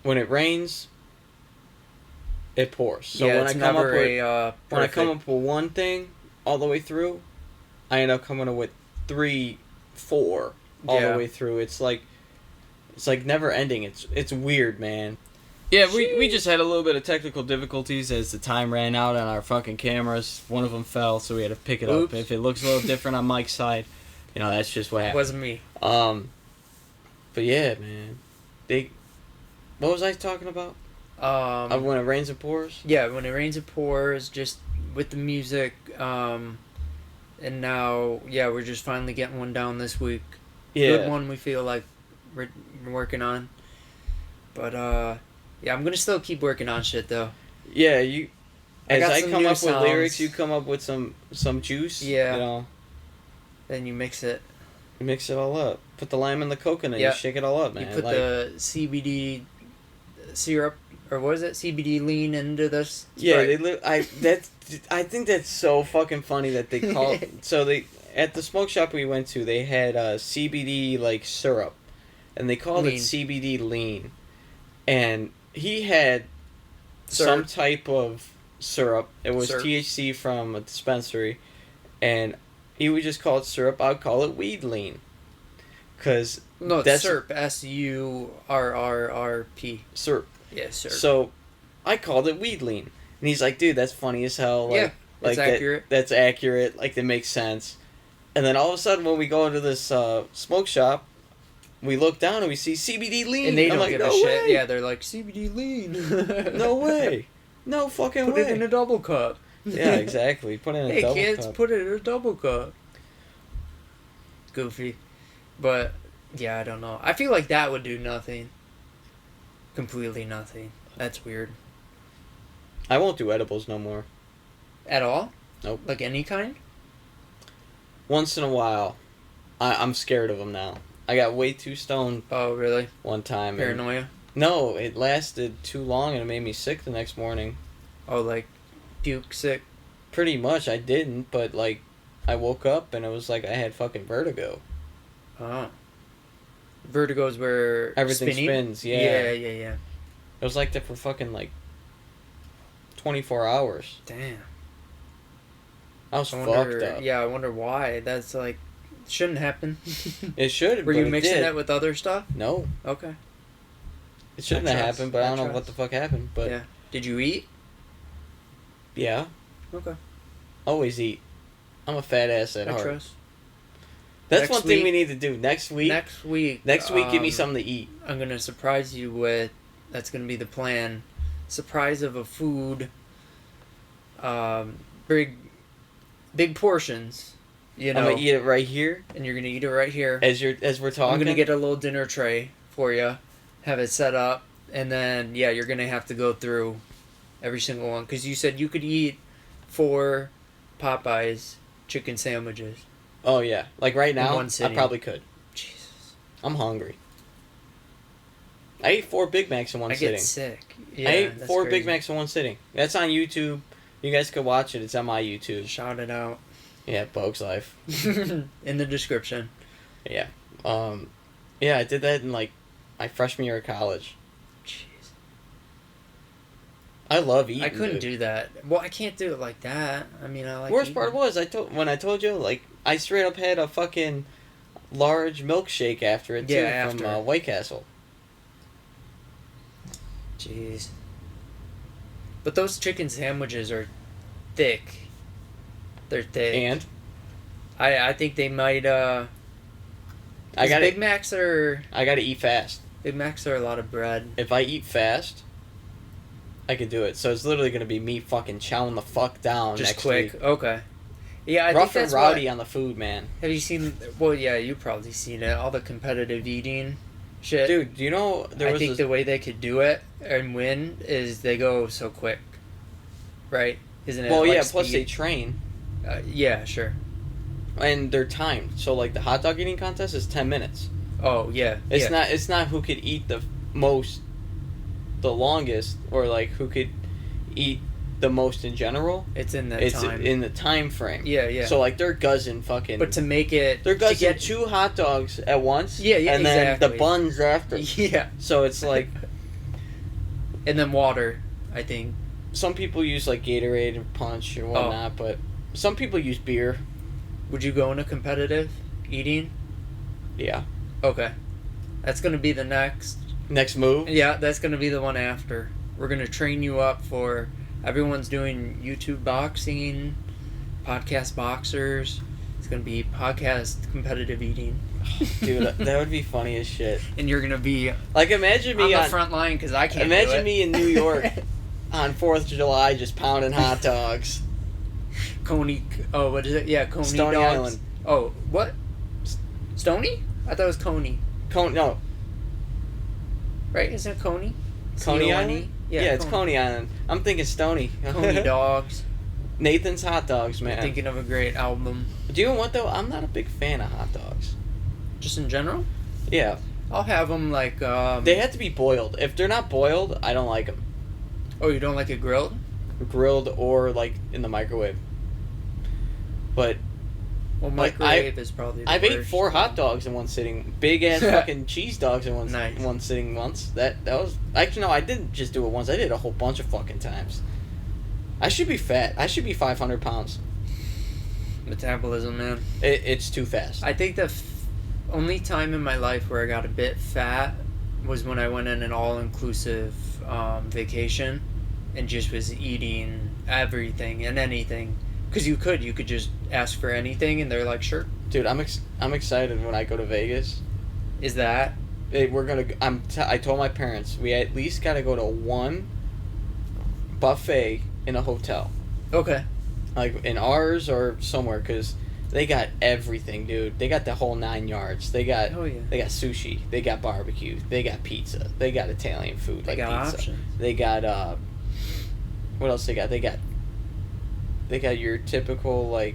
Speaker 1: when it rains, it pours. So
Speaker 2: yeah,
Speaker 1: when
Speaker 2: it's
Speaker 1: I come
Speaker 2: never
Speaker 1: when I come up with one thing all the way through, I end up coming up with 3, 4 all the way through. It's like never ending. It's weird, man. Yeah, we just had a little bit of technical difficulties as the time ran out on our fucking cameras. One of them fell, so we had to pick it up. If it looks a little different on Mike's side, you know, that's just what happened.
Speaker 2: It wasn't me.
Speaker 1: But yeah, man. What was I talking about? When it rains, it pours?
Speaker 2: Yeah, when it rains, it pours, just with the music. And now, yeah, we're just finally getting one down this week.
Speaker 1: Yeah.
Speaker 2: Good one we feel like we're working on. But, yeah, I'm going to still keep working on shit, though.
Speaker 1: Yeah, as I come up with lyrics, you come up with some juice.
Speaker 2: Yeah.
Speaker 1: You know.
Speaker 2: Then you mix it.
Speaker 1: You mix it all up. Put the lime and the coconut. You shake it all up, man.
Speaker 2: You put the CBD syrup, or what is it? CBD lean into this.
Speaker 1: Yeah, I think that's so fucking funny that they call so they at the smoke shop we went to, they had CBD like syrup, and they called it CBD lean, and he had some type of syrup. It was THC from a dispensary, and he would just call it syrup. I'd call it weed lean. Cause
Speaker 2: no, that's SURP. SURRRP.
Speaker 1: SURP.
Speaker 2: Yeah, SURP.
Speaker 1: So, I called it weed lean, and he's like, "Dude, that's funny as hell. Like,
Speaker 2: yeah, that's accurate.
Speaker 1: That's accurate. Like, that makes sense." And then all of a sudden, when we go into this smoke shop, we look down and we see CBD lean,
Speaker 2: and they don't give a shit.
Speaker 1: Way.
Speaker 2: Yeah, they're like CBD lean.
Speaker 1: No way. No fucking way.
Speaker 2: Put it in a double cup.
Speaker 1: Yeah, exactly. Put it in a double cup.
Speaker 2: Hey kids, put it in a double cup. Goofy. But, yeah, I don't know. I feel like that would do nothing. Completely nothing. That's weird.
Speaker 1: I won't do edibles no more.
Speaker 2: At all?
Speaker 1: Nope.
Speaker 2: Like any kind?
Speaker 1: Once in a while. I'm scared of them now. I got way too stoned.
Speaker 2: Oh, really?
Speaker 1: One time.
Speaker 2: Paranoia?
Speaker 1: No, it lasted too long and it made me sick the next morning.
Speaker 2: Oh, like puke sick?
Speaker 1: Pretty much, I didn't, but like, I woke up and it was like I had fucking vertigo.
Speaker 2: Oh. Vertigo's where
Speaker 1: Everything
Speaker 2: spinning?
Speaker 1: spins, yeah.
Speaker 2: Yeah.
Speaker 1: It was like that for fucking like 24 hours.
Speaker 2: Damn.
Speaker 1: I was fucked up.
Speaker 2: Yeah, I wonder why. That's like, shouldn't happen.
Speaker 1: It should.
Speaker 2: Were
Speaker 1: but
Speaker 2: you
Speaker 1: it
Speaker 2: mixing
Speaker 1: did.
Speaker 2: that with other stuff?
Speaker 1: No,
Speaker 2: Okay.
Speaker 1: it shouldn't
Speaker 2: I
Speaker 1: have
Speaker 2: trust.
Speaker 1: happened. But I don't know
Speaker 2: trust.
Speaker 1: what the fuck happened. But
Speaker 2: Yeah. Did you eat?
Speaker 1: yeah,
Speaker 2: Okay.
Speaker 1: always eat. I'm a fat ass at
Speaker 2: I
Speaker 1: heart.
Speaker 2: trust.
Speaker 1: That's
Speaker 2: Next
Speaker 1: one thing
Speaker 2: week-
Speaker 1: we need to do next week.
Speaker 2: Next week.
Speaker 1: Next week, give me something to eat.
Speaker 2: I'm gonna surprise you with. That's gonna be the plan. Surprise of a food. Big portions. You know,
Speaker 1: I'm gonna eat it right here
Speaker 2: and you're gonna eat it right here.
Speaker 1: as we're talking.
Speaker 2: I'm gonna get a little dinner tray for you, have it set up, and then you're gonna have to go through every single one because you said you could eat 4 Popeyes chicken sandwiches.
Speaker 1: Oh yeah, like right now,
Speaker 2: one
Speaker 1: I
Speaker 2: sitting.
Speaker 1: probably could.
Speaker 2: Jesus,
Speaker 1: I'm hungry. I ate 4 Big Macs in one
Speaker 2: I
Speaker 1: sitting.
Speaker 2: get sick.
Speaker 1: I
Speaker 2: Yeah,
Speaker 1: ate
Speaker 2: that's
Speaker 1: 4
Speaker 2: crazy.
Speaker 1: Big Macs in one sitting. That's on YouTube. You guys could watch it. It's on my YouTube.
Speaker 2: Shout it out
Speaker 1: Yeah, Bogue's Life.
Speaker 2: in the description.
Speaker 1: Yeah. Yeah, I did that in like my freshman year of college.
Speaker 2: Jeez.
Speaker 1: I love eating.
Speaker 2: I couldn't
Speaker 1: dude.
Speaker 2: do that. Well, I can't do it like that. I mean, I like.
Speaker 1: Worst part
Speaker 2: eating.
Speaker 1: was when I told you, like, I straight up had a fucking large milkshake after it too
Speaker 2: Yeah,
Speaker 1: from
Speaker 2: after.
Speaker 1: White Castle.
Speaker 2: Jeez. But those chicken sandwiches are thick. They're thick.
Speaker 1: And
Speaker 2: I think they might.
Speaker 1: I got
Speaker 2: Big Macs are
Speaker 1: I gotta eat fast.
Speaker 2: Big Macs are a lot of bread.
Speaker 1: If I eat fast, I could do it. So it's literally gonna be me fucking chowing the fuck down
Speaker 2: Just
Speaker 1: next
Speaker 2: quick.
Speaker 1: week.
Speaker 2: Okay. Yeah, I
Speaker 1: Rough
Speaker 2: think
Speaker 1: and
Speaker 2: that's
Speaker 1: rowdy
Speaker 2: why.
Speaker 1: on the food, man.
Speaker 2: Have you seen? Well, yeah, you've probably seen it. All the competitive eating shit.
Speaker 1: Dude, do you know there
Speaker 2: I
Speaker 1: was
Speaker 2: think
Speaker 1: this,
Speaker 2: the way they could do it and win is they go so quick. Right? Isn't it?
Speaker 1: well,
Speaker 2: like
Speaker 1: yeah. Plus they
Speaker 2: speed?
Speaker 1: train
Speaker 2: Yeah, sure.
Speaker 1: and they're timed. So like the hot dog eating contest is 10 minutes.
Speaker 2: Oh yeah.
Speaker 1: It's
Speaker 2: yeah.
Speaker 1: not. It's not who could eat the most, the longest, or like who could eat the most in general.
Speaker 2: It's in that
Speaker 1: It's
Speaker 2: time.
Speaker 1: in the time frame.
Speaker 2: Yeah.
Speaker 1: So like they're guzzing fucking.
Speaker 2: But to make it,
Speaker 1: they're
Speaker 2: to
Speaker 1: guzzing
Speaker 2: get
Speaker 1: 2 hot dogs at once.
Speaker 2: Yeah,
Speaker 1: And then
Speaker 2: exactly.
Speaker 1: the buns after.
Speaker 2: Yeah.
Speaker 1: So it's like
Speaker 2: And then water, I think.
Speaker 1: some people use like Gatorade or Punch or whatnot, but some people use beer.
Speaker 2: Would you go into competitive eating?
Speaker 1: Yeah.
Speaker 2: Okay. That's gonna be the next.
Speaker 1: Next move.
Speaker 2: Yeah, that's gonna be the one after. We're gonna train you up for. Everyone's doing YouTube boxing, podcast boxers. It's gonna be podcast competitive eating.
Speaker 1: Dude, that would be funny as shit.
Speaker 2: And you're gonna be
Speaker 1: Like imagine me
Speaker 2: on
Speaker 1: on
Speaker 2: the front line because I can't. do
Speaker 1: imagine
Speaker 2: it.
Speaker 1: me in New York on 4th of July just pounding hot dogs.
Speaker 2: Coney. Oh, what is it? Yeah, Coney
Speaker 1: Stony
Speaker 2: dogs.
Speaker 1: Island.
Speaker 2: Oh, what? Stony? I thought it was Coney.
Speaker 1: No,
Speaker 2: Right? Isn't it Coney?
Speaker 1: Coney
Speaker 2: C-O-N-E?
Speaker 1: Island? Yeah, it's Coney Island. I'm thinking Stony.
Speaker 2: Coney dogs.
Speaker 1: Nathan's Hot Dogs, man.
Speaker 2: Thinking of a great album.
Speaker 1: Do you know what though? I'm not a big fan of hot dogs.
Speaker 2: Just in general?
Speaker 1: Yeah,
Speaker 2: I'll have them like.
Speaker 1: they have to be boiled. If they're not boiled, I don't like them.
Speaker 2: Oh, you don't like it grilled?
Speaker 1: Grilled or like in the microwave. But
Speaker 2: Well,
Speaker 1: Like,
Speaker 2: microwave is probably the
Speaker 1: I've ate
Speaker 2: worst.
Speaker 1: 4 hot dogs in one sitting. Big ass fucking cheese dogs in one
Speaker 2: Nice.
Speaker 1: one sitting once. That was actually no. I didn't just do it once. I did it a whole bunch of fucking times. I should be fat. I should be 500 pounds.
Speaker 2: Metabolism, man.
Speaker 1: It's too fast.
Speaker 2: I think the only time in my life where I got a bit fat was when I went on an all-inclusive vacation and just was eating everything and anything. Because you could just ask for anything and they're like, sure.
Speaker 1: Dude, I'm excited when I go to Vegas.
Speaker 2: Is that?
Speaker 1: We're gonna. I told my parents we at least gotta go to one buffet in a hotel,
Speaker 2: Okay.
Speaker 1: like in ours or somewhere, because they got everything, dude. They got the whole 9 yards. They got
Speaker 2: Oh, yeah.
Speaker 1: they got sushi. They got barbecue. They got pizza. They got Italian food
Speaker 2: They
Speaker 1: like
Speaker 2: got
Speaker 1: pizza.
Speaker 2: options.
Speaker 1: They got what else they got? They got your typical like.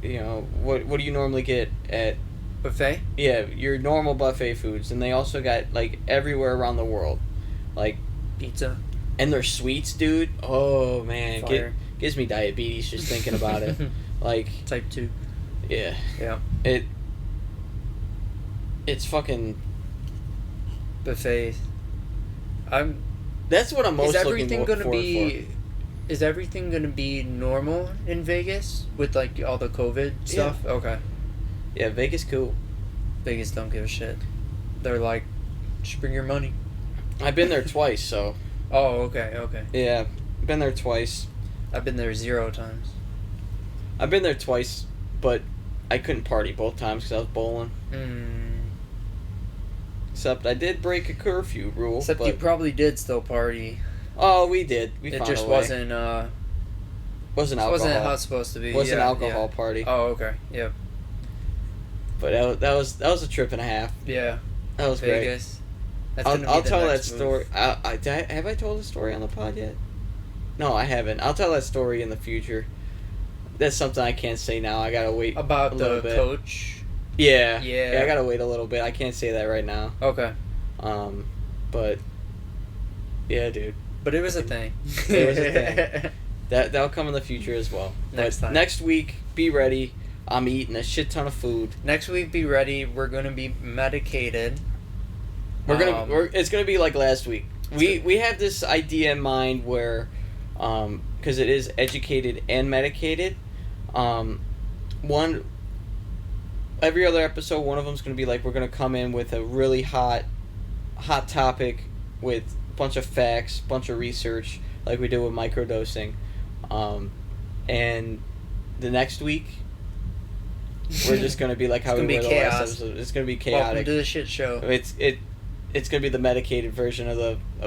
Speaker 1: You know what do you normally get at
Speaker 2: Buffet?
Speaker 1: Yeah, your normal buffet foods, and they also got like everywhere around the world, like
Speaker 2: Pizza.
Speaker 1: and their sweets, dude. Oh man,
Speaker 2: Fire.
Speaker 1: gives me diabetes just thinking about it. Like
Speaker 2: Type 2.
Speaker 1: yeah,
Speaker 2: Yeah.
Speaker 1: it's fucking.
Speaker 2: Buffet.
Speaker 1: That's what I'm most
Speaker 2: Is everything
Speaker 1: looking
Speaker 2: gonna
Speaker 1: forward
Speaker 2: be? Is everything gonna be normal in Vegas with like all the COVID stuff?
Speaker 1: Yeah.
Speaker 2: Okay.
Speaker 1: Yeah, Vegas cool.
Speaker 2: Vegas don't give a shit. They're like, just bring your money.
Speaker 1: I've been there twice, so
Speaker 2: Oh, okay.
Speaker 1: yeah, been there twice.
Speaker 2: I've been there 0 times.
Speaker 1: I've been there twice, but I couldn't party both times because I was bowling. Except I did break a curfew rule.
Speaker 2: Except
Speaker 1: but,
Speaker 2: you probably did still party.
Speaker 1: oh, we did. We
Speaker 2: It
Speaker 1: found
Speaker 2: just
Speaker 1: a way.
Speaker 2: wasn't.
Speaker 1: Wasn't alcohol.
Speaker 2: Wasn't how it's supposed to be.
Speaker 1: Was an
Speaker 2: Yeah,
Speaker 1: alcohol
Speaker 2: yeah.
Speaker 1: party.
Speaker 2: Oh, okay. Yep.
Speaker 1: But that was a trip and a half.
Speaker 2: Yeah.
Speaker 1: That was great.
Speaker 2: Vegas. That's gonna be
Speaker 1: I'll
Speaker 2: the
Speaker 1: tell that
Speaker 2: next move.
Speaker 1: story. Have I told the story on the pod yet? No, I haven't. I'll tell that story in the future. That's something I can't say now. I gotta wait
Speaker 2: About
Speaker 1: a
Speaker 2: the
Speaker 1: little bit.
Speaker 2: coach.
Speaker 1: Yeah.
Speaker 2: Yeah.
Speaker 1: I gotta wait a little bit. I can't say that right now.
Speaker 2: Okay.
Speaker 1: But yeah, dude.
Speaker 2: But it was a thing.
Speaker 1: It was a thing. That'll come in the future as well.
Speaker 2: Next
Speaker 1: But
Speaker 2: time.
Speaker 1: Next week, be ready. I'm eating a shit ton of food.
Speaker 2: Next week, be ready. We're gonna be medicated.
Speaker 1: It's gonna be like last week. We have this idea in mind where, because it is educated and medicated, every other episode, one of them's gonna be like we're gonna come in with a really hot topic with a bunch of facts, bunch of research, like we did with microdosing, and the next week we're just gonna be like how we were the last episode. It's gonna be chaotic.
Speaker 2: Welcome to the shit show.
Speaker 1: It's gonna be the medicated version of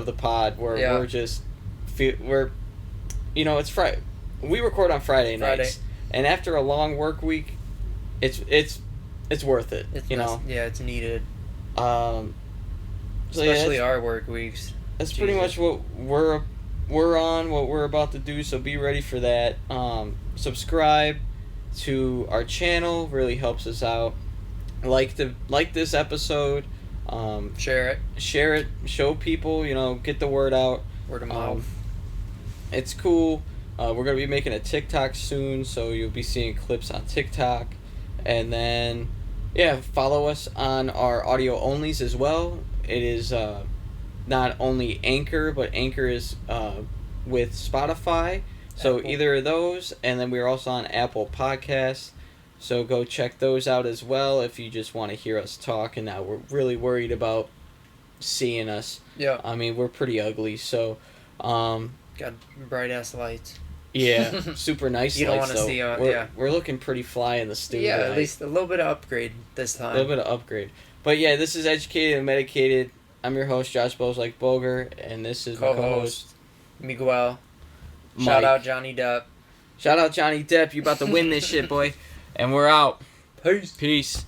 Speaker 1: the pod where it's Friday. We record on Friday nights, and after a long work week, it's worth it.
Speaker 2: Yeah, it's needed.
Speaker 1: So
Speaker 2: Especially our work weeks.
Speaker 1: That's pretty much what we're on, what we're about to do. So be ready for that. Subscribe to our channel, really helps us out. Like this episode.
Speaker 2: Share it.
Speaker 1: Show people. Get the word out.
Speaker 2: Word of mouth.
Speaker 1: It's cool. We're gonna be making a TikTok soon, so you'll be seeing clips on TikTok, and then follow us on our audio onlys as well. It is not only Anchor, but Anchor is with Spotify. So
Speaker 2: Apple.
Speaker 1: either of those, and then we're also on Apple Podcasts. So go check those out as well if you just want to hear us talk. And now we're really worried about seeing us.
Speaker 2: Yeah.
Speaker 1: I mean, we're pretty ugly, so
Speaker 2: Got bright ass lights.
Speaker 1: yeah, super nice.
Speaker 2: You don't
Speaker 1: lights,
Speaker 2: want to see
Speaker 1: we're looking pretty fly in the studio.
Speaker 2: Yeah, at
Speaker 1: tonight.
Speaker 2: least a little bit of upgrade this time.
Speaker 1: A little bit of upgrade. But yeah, this is Educated and Medicated. I'm your host, Josh Bowes like Boger, and this is my co-host,
Speaker 2: Miguel.
Speaker 1: Mike.
Speaker 2: Shout out Johnny Depp.
Speaker 1: Shout out Johnny Depp. You about to win this shit, boy. And we're out.
Speaker 2: Peace.
Speaker 1: Peace.